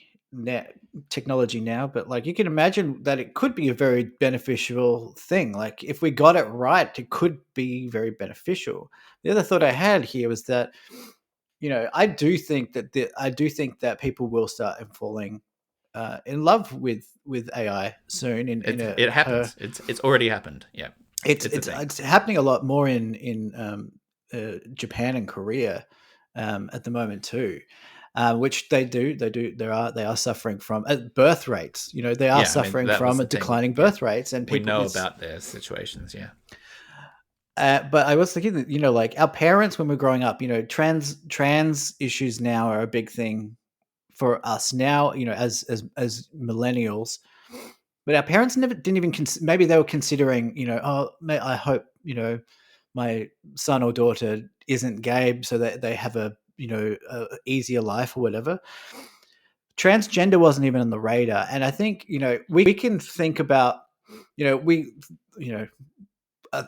technology now, but like you can imagine that it could be a very beneficial thing. Like if we got it right, it could be very beneficial. The other thought I had here was that, I do think that people will start falling in love with AI soon. It happens. It's already happened. Yeah, it's happening a lot more in Japan and Korea at the moment too, which they are suffering from birth rates. They are suffering from declining birth rates, and people, we know about their situations. Yeah. But I was thinking that, like our parents when we're growing up, trans issues now are a big thing for us now, as millennials. But our parents didn't even maybe they were considering, I hope, my son or daughter isn't gay so that they have a easier life or whatever. Transgender wasn't even on the radar. And I think, we can think about,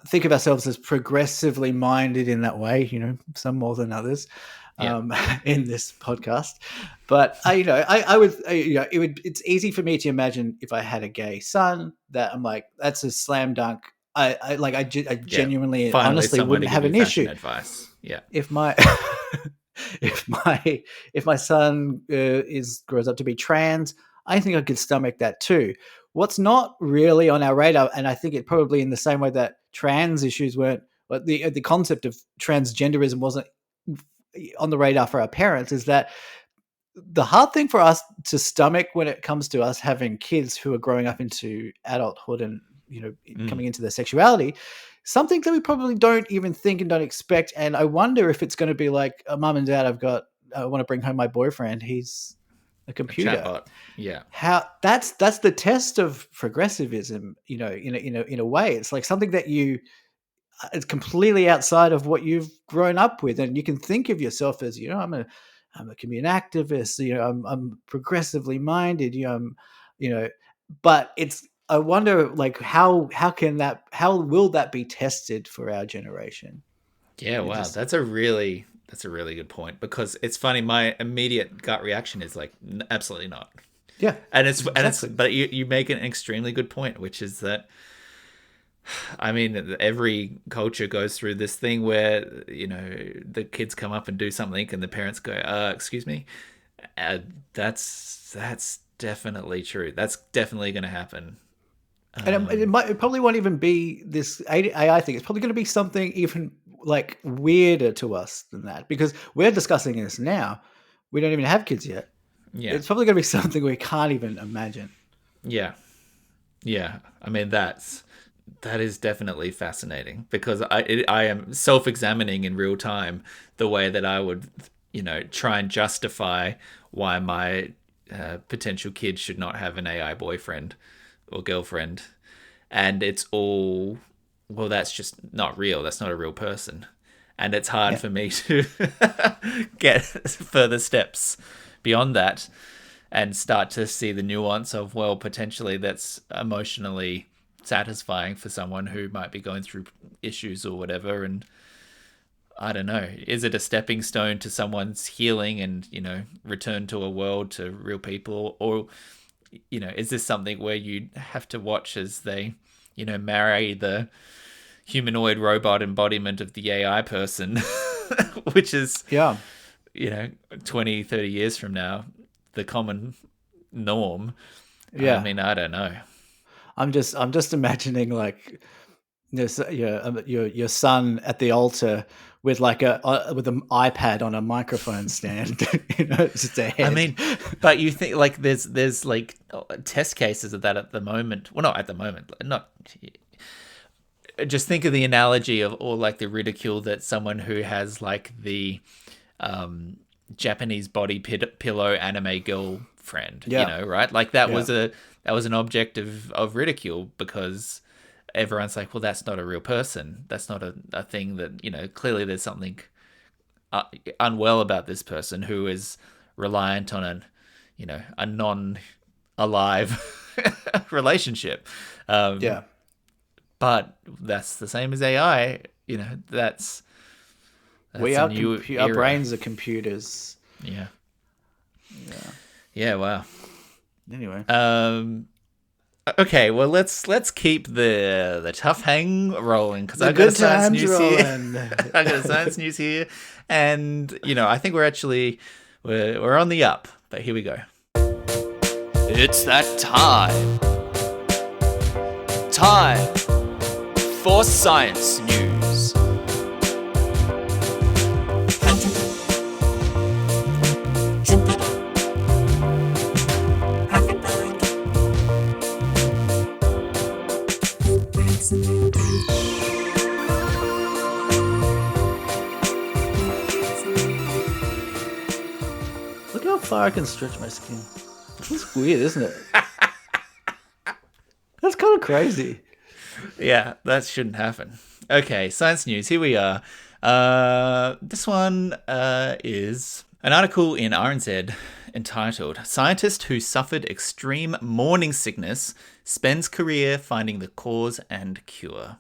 think of ourselves as progressively minded in that way, some more than others. In this podcast, but it's easy for me to imagine if I had a gay son that I'm like, that's a slam dunk. I genuinely, honestly wouldn't have an issue. Advice. Yeah. If my son grows up to be trans, I think I could stomach that too. What's not really on our radar, and I think it probably in the same way that trans issues weren't, but the concept of transgenderism wasn't on the radar for our parents, is that the hard thing for us to stomach when it comes to us having kids who are growing up into adulthood and coming into their sexuality, something that we probably don't even think and don't expect. And I wonder if it's going to be like, Mum and Dad, I want to bring home my boyfriend. He's a A computer. chatbot. Yeah. How that's the test of progressivism, in a way. It's like something that it's completely outside of what you've grown up with, and you can think of yourself as, I'm a community activist, I'm progressively minded, but it's, I wonder, like, how will that be tested for our generation? Yeah, It wow. just That's a really good point, because it's funny, my immediate gut reaction is like, absolutely not. Yeah, And it's exactly. but you make an extremely good point, which is that, I mean, every culture goes through this thing where, the kids come up and do something and the parents go, excuse me. uh, that's definitely true. That's definitely going to happen. And it probably won't even be this AI thing. It's probably going to be something even like weirder to us than that, because we're discussing this now. We don't even have kids yet. Yeah. It's probably going to be something we can't even imagine. Yeah. Yeah. I mean, that is definitely fascinating, because I am self-examining in real time the way that I would, try and justify why my potential kid should not have an AI boyfriend or girlfriend, and it's all, well, that's just not real. That's not a real person, and it's hard Yeah. for me to get further steps beyond that and start to see the nuance of, well, potentially that's emotionally satisfying for someone who might be going through issues or whatever. And I don't know, is it a stepping stone to someone's healing and, return to a world, to real people? Or, is this something where you have to watch as they, marry the humanoid robot embodiment of the AI person, which is, Yeah. 20, 30 years from now, the common norm. I Yeah. mean, I don't know. I'm just imagining, like, your son at the altar with like with an iPad on a microphone stand. It's just a I head. mean, but you think, like, there's like test cases of that at the moment. Well, not at the moment. Not, just think of the analogy of, or like the ridicule that someone who has like the Japanese body pillow anime girlfriend, Yeah. right? Like that Yeah. was an object of ridicule, because everyone's like, well, that's not a real person. That's not a thing that, clearly there's something unwell about this person who is reliant on a non-alive relationship. Yeah. But that's the same as AI. That's We a are new our era. brains are computers. Yeah. Yeah. Yeah. Wow. Anyway. Okay. Well, let's keep the tough hang rolling, because The I got a good science times news here. rolling. I got a science news here, and I think we're on the up. But here we go. It's that time. Time for science news. Look how far I can stretch my skin. It's weird, isn't it? That's kind of crazy. Yeah, that shouldn't happen. Okay, science news. Here we are. This one is an article in RNZ entitled "Scientist Who Suffered Extreme Morning Sickness Spends Career Finding the Cause and Cure."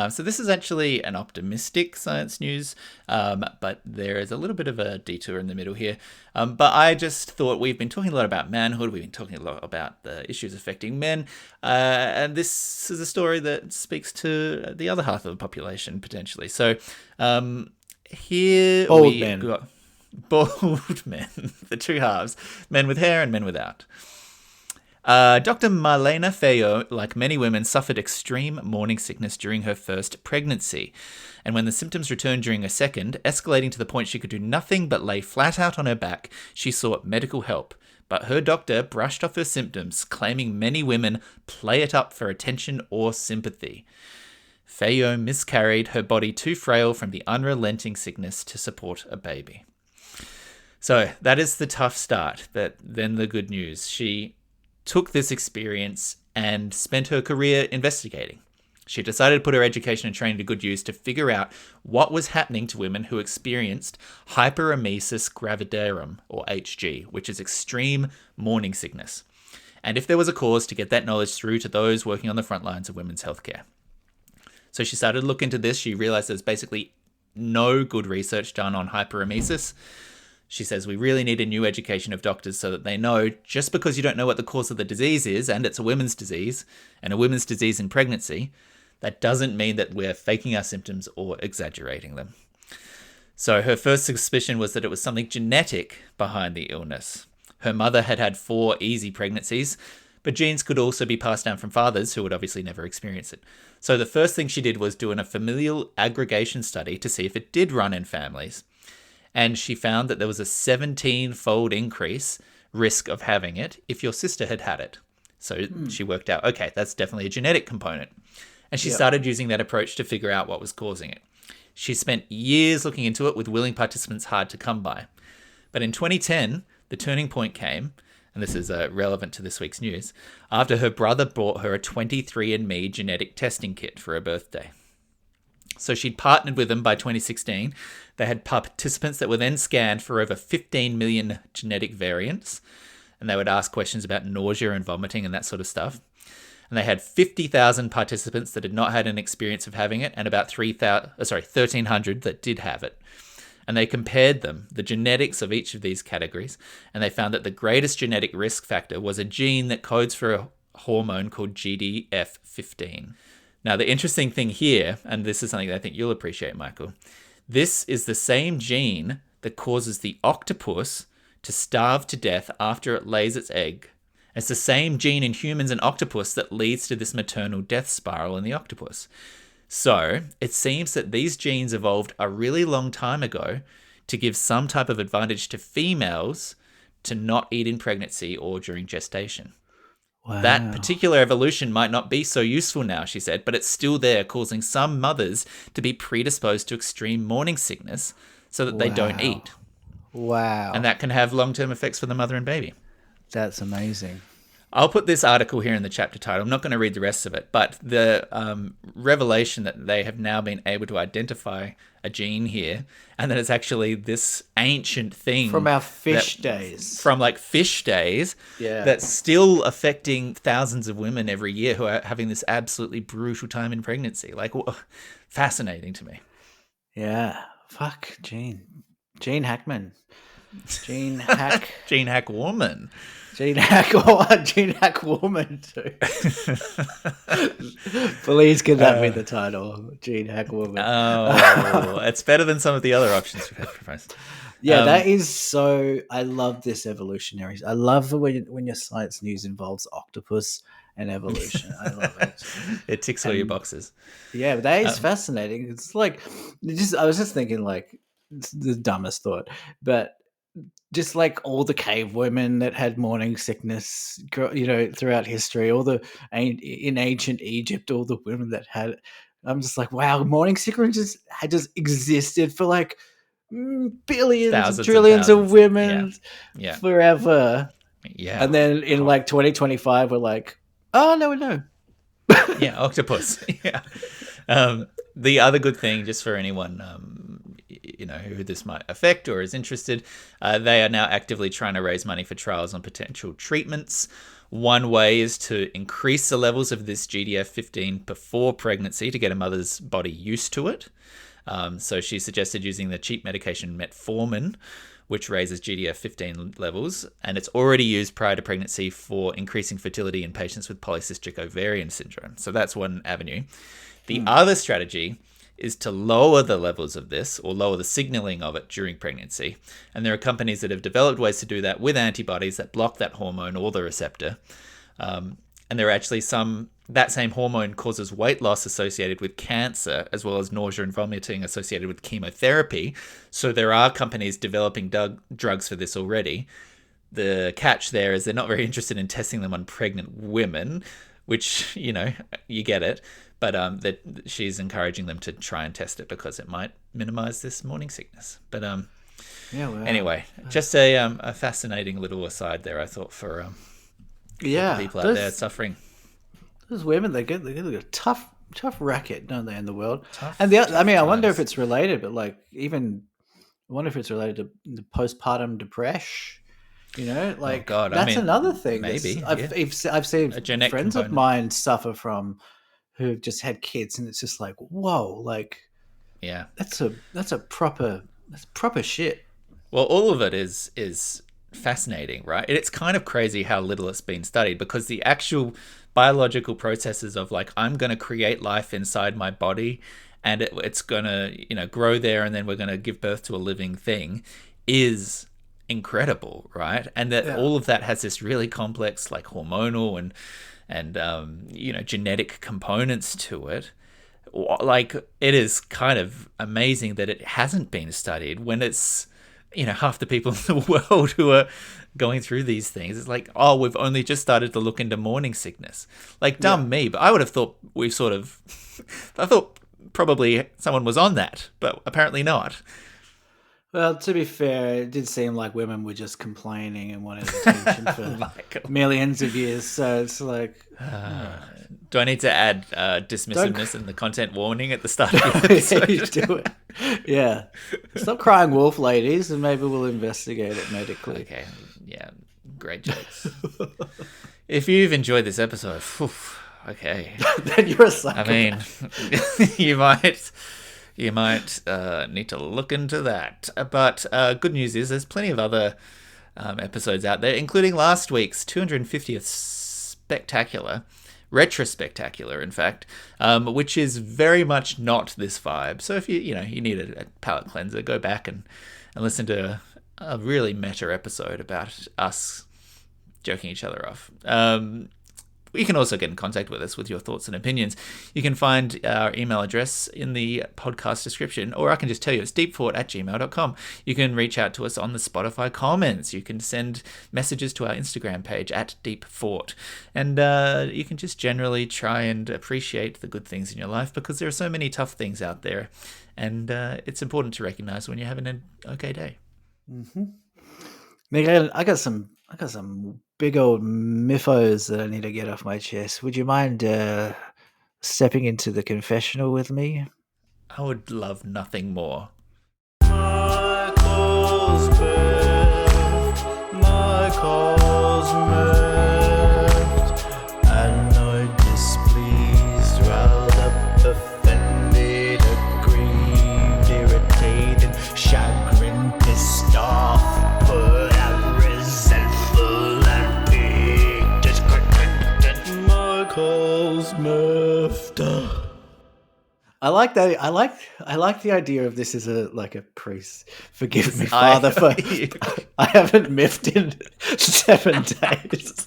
So this is actually an optimistic science news, but there is a little bit of a detour in the middle here. But I just thought, we've been talking a lot about manhood, we've been talking a lot about the issues affecting men, and this is a story that speaks to the other half of the population, potentially. So here Bald we men. got bald men, the two halves, men with hair and men without. Dr. Marlena Feyo, like many women, suffered extreme morning sickness during her first pregnancy. And when the symptoms returned during a second, escalating to the point she could do nothing but lay flat out on her back, she sought medical help. But her doctor brushed off her symptoms, claiming many women play it up for attention or sympathy. Feyo miscarried, her body too frail from the unrelenting sickness to support a baby. So that is the tough start, but then the good news. She took this experience and spent her career investigating. She decided to put her education and training to good use to figure out what was happening to women who experienced hyperemesis gravidarum, or HG, which is extreme morning sickness, and if there was a cause, to get that knowledge through to those working on the front lines of women's healthcare. So she started to look into this. She realized there's basically no good research done on hyperemesis. She says we really need a new education of doctors so that they know just because you don't know what the cause of the disease is, and it's a women's disease, and a women's disease in pregnancy, that doesn't mean that we're faking our symptoms or exaggerating them. So her first suspicion was that it was something genetic behind the illness. Her mother had had 4 easy pregnancies, but genes could also be passed down from fathers who would obviously never experience it. So the first thing she did was do a familial aggregation study to see if it did run in families. And she found that there was a 17-fold increase risk of having it if your sister had had it. So she worked out, okay, that's definitely a genetic component. And she started using that approach to figure out what was causing it. She spent years looking into it with willing participants hard to come by. But in 2010, the turning point came, and this is relevant to this week's news, after her brother bought her a 23andMe genetic testing kit for her birthday. So she'd partnered with them by 2016. They had participants that were then scanned for over 15 million genetic variants, and they would ask questions about nausea and vomiting and that sort of stuff. And they had 50,000 participants that had not had an experience of having it, and about 1,300 that did have it. And they compared them, the genetics of each of these categories, and they found that the greatest genetic risk factor was a gene that codes for a hormone called GDF15. Now, the interesting thing here, and this is something that I think you'll appreciate, Michael, this is the same gene that causes the octopus to starve to death after it lays its egg. It's the same gene in humans and octopus that leads to this maternal death spiral in the octopus. So it seems that these genes evolved a really long time ago to give some type of advantage to females to not eat in pregnancy or during gestation. Wow. That particular evolution might not be so useful now, she said, but it's still there, causing some mothers to be predisposed to extreme morning sickness so that they don't eat. Wow. And that can have long-term effects for the mother and baby. That's amazing. I'll put this article here in the chapter title. I'm not going to read the rest of it, but the revelation that they have now been able to identify a gene here, and that it's actually this ancient thing From our fish days. from like fish days, that's still affecting thousands of women every year who are having this absolutely brutal time in pregnancy. Like, fascinating to me. Yeah. Fuck, Gene Hackman. Gene Hack. Gene Hack woman. Gene Hack woman too. Please give that be the title, Gene Hack woman. Oh, it's better than some of the other options we've had proposed. Yeah, that is so. I love this evolutionary. I love when your science news involves octopus and evolution. I love it. It ticks all your boxes. Yeah, but that is fascinating. It's like, I was just thinking, like, it's the dumbest thought, but just like all the cave women that had morning sickness, throughout history, in ancient Egypt, all the women that had it. I'm just like, wow, morning sickness had just existed for like billions, thousands trillions of women forever. Yeah. And then in like 2025, we're like, oh, no. Yeah, octopus. Yeah. The other good thing, just for anyone who this might affect or is interested, they are now actively trying to raise money for trials on potential treatments. One way is to increase the levels of this GDF15 before pregnancy to get a mother's body used to it. So she suggested using the cheap medication metformin, which raises GDF15 levels, and it's already used prior to pregnancy for increasing fertility in patients with polycystic ovarian syndrome. So that's one avenue. The other strategy is to lower the levels of this, or lower the signaling of it during pregnancy. And there are companies that have developed ways to do that with antibodies that block that hormone or the receptor. And there are actually that same hormone causes weight loss associated with cancer, as well as nausea and vomiting associated with chemotherapy. So there are companies developing drugs for this already. The catch there is they're not very interested in testing them on pregnant women, which, you get it. But that she's encouraging them to try and test it because it might minimize this morning sickness. But Yeah. Well, Anyway, just a fascinating little aside there, I thought, for yeah. people out there suffering. Those women, they get a tough racket, don't they, in the world? Tough, And I tough wonder if times. it's related, but like even I wonder if it's related to the postpartum depression. You know, like God, I that's mean, another thing. maybe, I've seen A genetic friends of component. mine suffer from who've just had kids, and it's just like, whoa, like Yeah. that's proper shit. Well, all of it is fascinating, right? It's kind of crazy how little it's been studied, because the actual biological processes of like, I'm going to create life inside my body, and it's going to, grow there, and then we're going to give birth to a living thing, is incredible, right? And that all of that has this really complex, like, hormonal and genetic components to it. Like, it is kind of amazing that it hasn't been studied when it's half the people in the world who are going through these things. It's like, oh, we've only just started to look into morning sickness. Like, dumb me, but I would have thought I thought probably someone was on that, but apparently not. Well, to be fair, it did seem like women were just complaining and wanted attention for millions of years. So it's like, do I need to add dismissiveness in the content warning at the start of the episode? you do it. Yeah. Stop crying wolf, ladies, and maybe we'll investigate it medically. Okay, yeah, great jokes. If you've enjoyed this episode, okay, Then you're a sucker. I mean, you might need to look into that. But good news is there's plenty of other episodes out there, including last week's 250th spectacular, retrospectacular, in fact, which is very much not this vibe. So if you need a palate cleanser, go back and listen to a really meta episode about us joking each other off. You can also get in contact with us with your thoughts and opinions. You can find our email address in the podcast description, or I can just tell you it's deepfort@gmail.com. You can reach out to us on the Spotify comments. You can send messages to our Instagram page @deepfort. And you can just generally try and appreciate the good things in your life, because there are so many tough things out there. And it's important to recognize when you're having an okay day. Mm-hmm. Miguel, I got some big old miffos that I need to get off my chest. Would you mind stepping into the confessional with me? I would love nothing more. Michael's Miffed, annoyed, displeased, riled up, offended, aggrieved, irritated, chagrined, pissed off, put out, resentful, and piqued, discontented. Michael's Miffed. I like that. I like the idea of this as a priest. Forgive me, Father, for I haven't miffed in 7 days.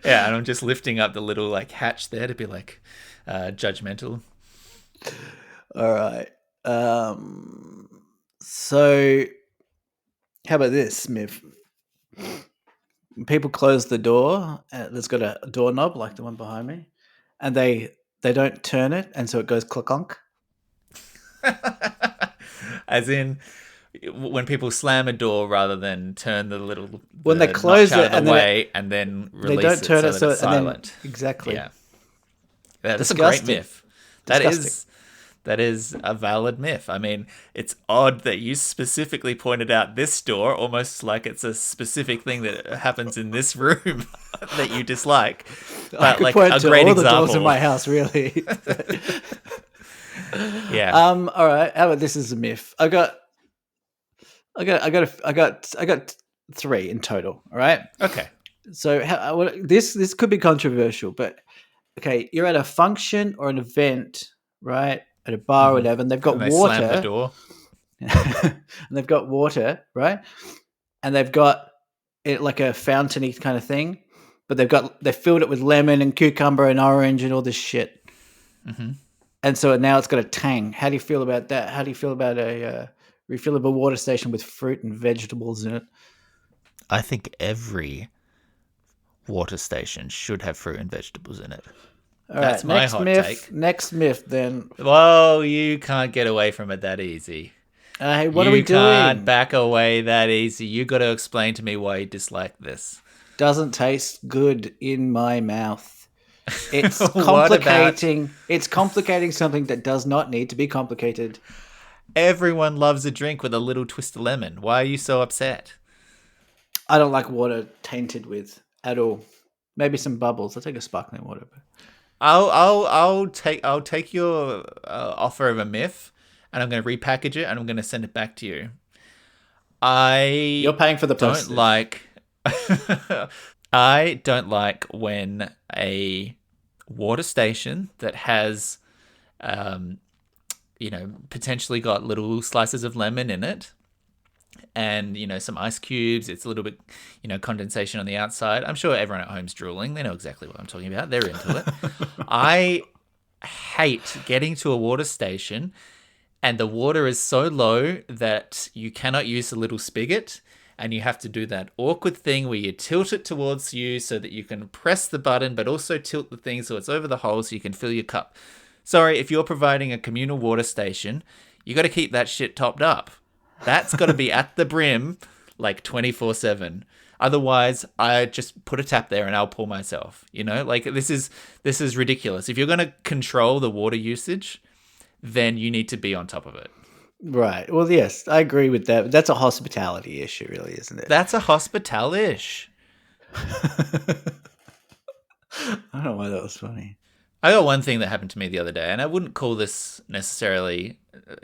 Yeah, and I'm just lifting up the little hatch there to be judgmental. All right. So how about this, Miff? People close the door. There's got a doorknob like the one behind me, and they don't turn it, and so it goes clonk. As in, when people slam a door rather than turn the little When they close notch out it of the and then way and then release they don't turn it it so that it's and then- silent. exactly. Yeah, that's Disgusting. a great myth. Disgusting. That is a valid myth. I mean, it's odd that you specifically pointed out this door, almost like it's a specific thing that happens in this room that you dislike. I But could point a to great all the example. doors in my house, really. Yeah. All right. How about this is a myth? I got 3 in total. All right. Okay. So this could be controversial, but okay, you're at a function or an event, right? At a bar or whatever, and they've got And they water. slam the door. And they've got water, right? And they've got it like a fountainy kind of thing, but they filled it with lemon and cucumber and orange and all this shit. Mm-hmm. And so now it's got a tang. How do you feel about that? How do you feel about a refillable water station with fruit and vegetables in it? I think every water station should have fruit and vegetables in it. All That's right, my next hot myth. take. Next myth, then. Well, you can't get away from it that easy. Hey, what are we You can't doing? back away that easy. You got to explain to me why you dislike this. Doesn't taste good in my mouth. It's What complicating. It's complicating something that does not need to be complicated. Everyone loves a drink with a little twist of lemon. Why are you so upset? I don't like water tainted with at all. Maybe some bubbles. I'll take a sparkling water. I'll take your offer of a myth, and I'm going to repackage it, and I'm going to send it back to you. You're paying for the don't postage. like. I don't like when a water station that has, potentially got little slices of lemon in it, and some ice cubes. It's a little bit, condensation on the outside. I'm sure everyone at home's drooling. They know exactly what I'm talking about. They're into it. I hate getting to a water station and the water is so low that you cannot use the little spigot, and you have to do that awkward thing where you tilt it towards you so that you can press the button, but also tilt the thing so it's over the hole so you can fill your cup. Sorry, if you're providing a communal water station, you got to keep that shit topped up. That's got to be at the brim like 24/7. Otherwise, I just put a tap there and I'll pour myself. This is ridiculous. If you're going to control the water usage, then you need to be on top of it. Right. Well, yes, I agree with that. That's a hospitality issue, really, isn't it? That's a hospital-ish. I don't know why that was funny. I got one thing that happened to me the other day, and I wouldn't call this necessarily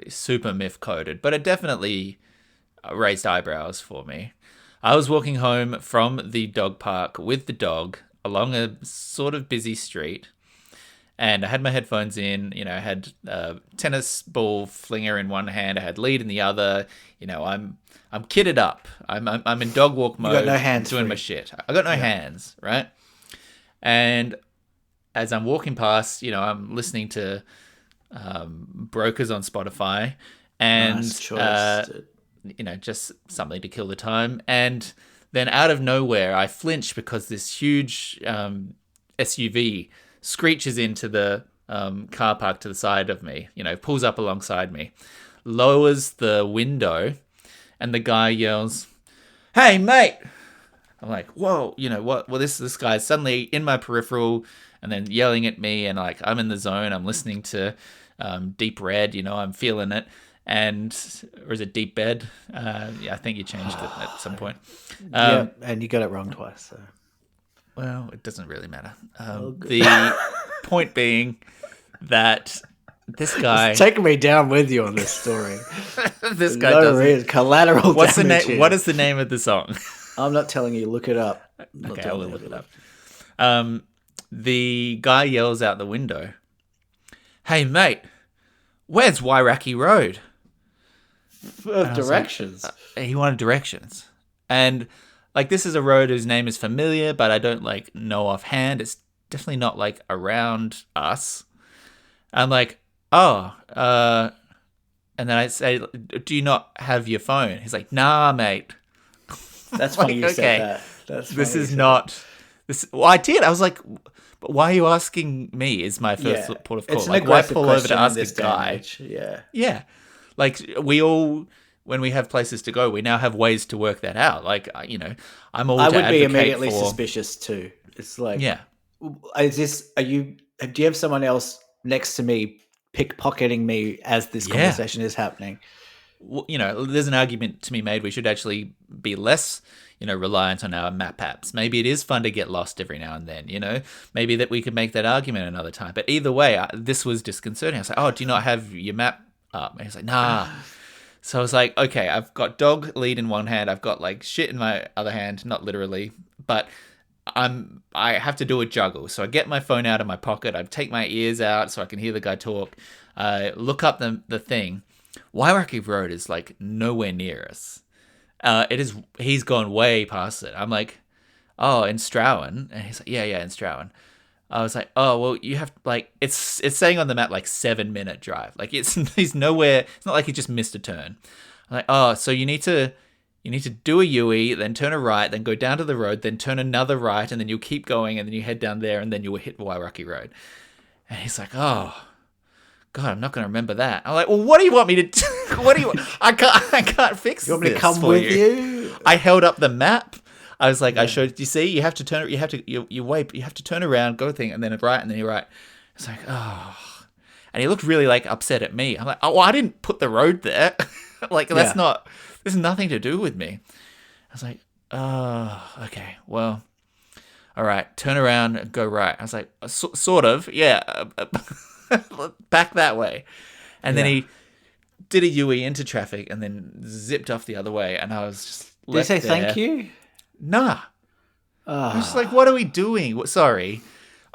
super myth coded, but it definitely raised eyebrows for me. I was walking home from the dog park with the dog along a sort of busy street, and I had my headphones in. I had a tennis ball flinger in one hand, I had lead in the other. I'm kitted up. I'm in dog walk mode. You got no hands doing free. my shit. I got no hands, right? And as I'm walking past, I'm listening to Brokers on Spotify, and Nice choice, just something to kill the time. And then out of nowhere, I flinch because this huge SUV screeches into the car park to the side of me. Pulls up alongside me, lowers the window, and the guy yells, "Hey, mate!" I'm like, whoa, what? Well, this guy's suddenly in my peripheral, and then yelling at me, and like I'm in the zone. I'm listening to Deep Red. I'm feeling it. Or is it Deep Bed? Yeah, I think you changed it at some point. Yeah, and you got it wrong twice. So. Well, it doesn't really matter. The point being that this guy... It's taking me down with you on this story. This guy doesn't... Collateral What's damage the here. What is the name of the song? I'm not telling you. Look it up. Okay, I will look it up. The guy yells out the window, "Hey, mate, where's Wairaki Road?" Directions. He wanted directions. And like, this is a road whose name is familiar, but I don't like know offhand. It's definitely not like around us. I'm like, and then I say, "Do you not have your phone?" He's like, "Nah, mate." That's funny you said that. That's funny This you is said not this. Well, I did. I was like, "But why are you asking me?" Is my first port of call. It's an Like, why aggressive pull over question to in ask this a day and guy? age. Yeah. Yeah, like we all, when we have places to go, we now have ways to work that out. Like, I'm all. I to would be advocate immediately for, suspicious too. It's like, Yeah, is this? Do you have someone else next to me pickpocketing me as this Yeah. conversation is happening? well, there's an argument to be made. We should actually be less, reliant on our map apps. Maybe it is fun to get lost every now and then. Maybe that we could make that argument another time. But either way, this was disconcerting. I was like, "Oh, do you not have your map up?" And he's like, "Nah." So I was like, okay, I've got dog lead in one hand, I've got like shit in my other hand, not literally, but I have to do a juggle. So I get my phone out of my pocket, I take my ears out so I can hear the guy talk, look up the thing. Wairaki Road is like nowhere near us. He's gone way past it. I'm like, "Oh, in Strowan," and he's like, yeah, in Strowan. I was like, "Oh, well, you have like it's saying on the map like 7-minute drive. Like he's nowhere. It's not like he just missed a turn." I'm like, "Oh, so you need to do a U-E, then turn a right, then go down to the road, then turn another right, and then you'll keep going, and then you head down there, and then you'll hit Wairaki Road." And he's like, oh, God, I'm not going to remember that. I'm like, well, what do you want me to do? What do you want? I can't fix You want me to this come for with you? I held up the map. I was like, I showed, you see, you have to turn, you have to, you wait, you have to turn around, go thing, and then right, and then you're right. It's like, oh. And he looked really like upset at me. I'm like, oh, well, I didn't put the road there. Like, that's not, there's nothing to do with me. I was like, oh, okay, well, all right, turn around and go right. I was like, sort of, yeah, back that way. And then he did a U-E into traffic and then zipped off the other way. And I was just left Did he say there. thank you? Nah. I was just like, what are we doing? Sorry.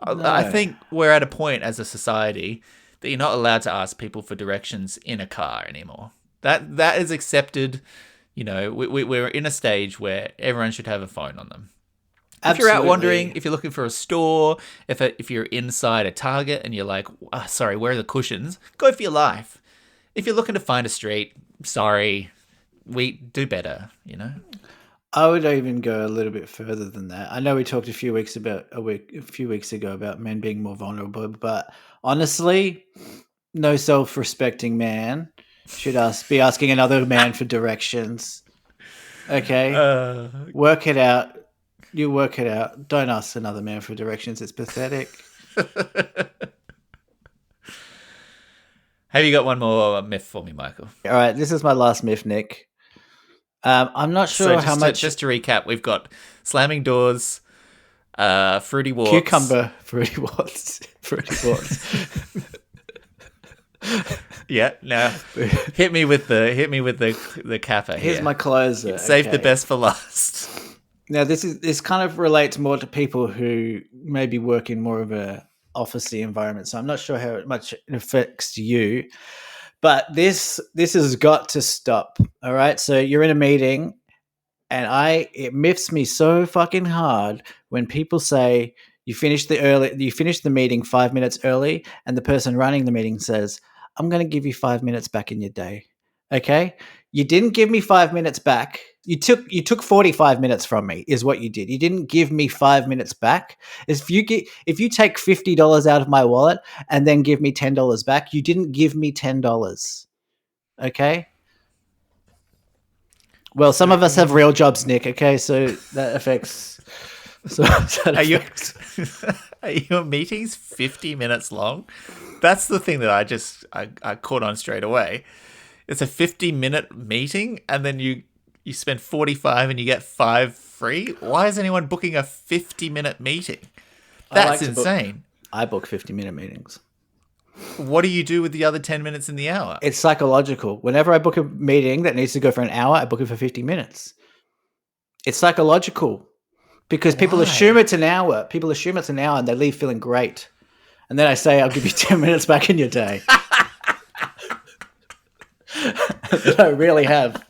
No. I think we're at a point as a society that you're not allowed to ask people for directions in a car anymore. That is accepted. You know, we're in a stage where everyone should have a phone on them. If you're out wandering, if you're looking for a store, if you're inside a Target and you're like, sorry, where are the cushions? Go for your life. If you're looking to find a street, sorry, we do better, you know? I would even go a little bit further than that. I know we talked a few weeks ago about men being more vulnerable, but honestly, no self-respecting man should be asking another man for directions. Okay? Work it out. You work it out. Don't ask another man for directions. It's pathetic. Have you got one more myth for me, Michael? All right, this is my last myth, Nick. I'm not sure how much. Just to recap, we've got slamming doors, fruity walks, cucumber, fruity walks. Yeah, now hit me with the kappa. Here's my closer. Save the best for last. Now this kind of relates more to people who maybe work in more of a officey environment. So I'm not sure how much it affects you, but this has got to stop. All right. So you're in a meeting, and it miffs me so fucking hard when people say you finished the meeting 5 minutes early, and the person running the meeting says, "I'm going to give you 5 minutes back in your day." Okay. You didn't give me 5 minutes back. You took 45 minutes from me is what you did. You didn't give me 5 minutes back. If you take $50 out of my wallet and then give me $10 back, you didn't give me $10. Okay? Well, some of us have real jobs, Nick, okay? So that affects Are your meetings 50 minutes long? That's the thing that I caught on straight away. It's a 50-minute meeting, and then you spend 45 and you get 5 free. Why is anyone booking a 50-minute meeting? That's insane. I book 50-minute meetings. What do you do with the other 10 minutes in the hour? It's psychological. Whenever I book a meeting that needs to go for an hour, I book it for 50 minutes. It's psychological because people assume it's an hour. People assume it's an hour and they leave feeling great. And then I say, I'll give you 10 minutes back in your day. I really have.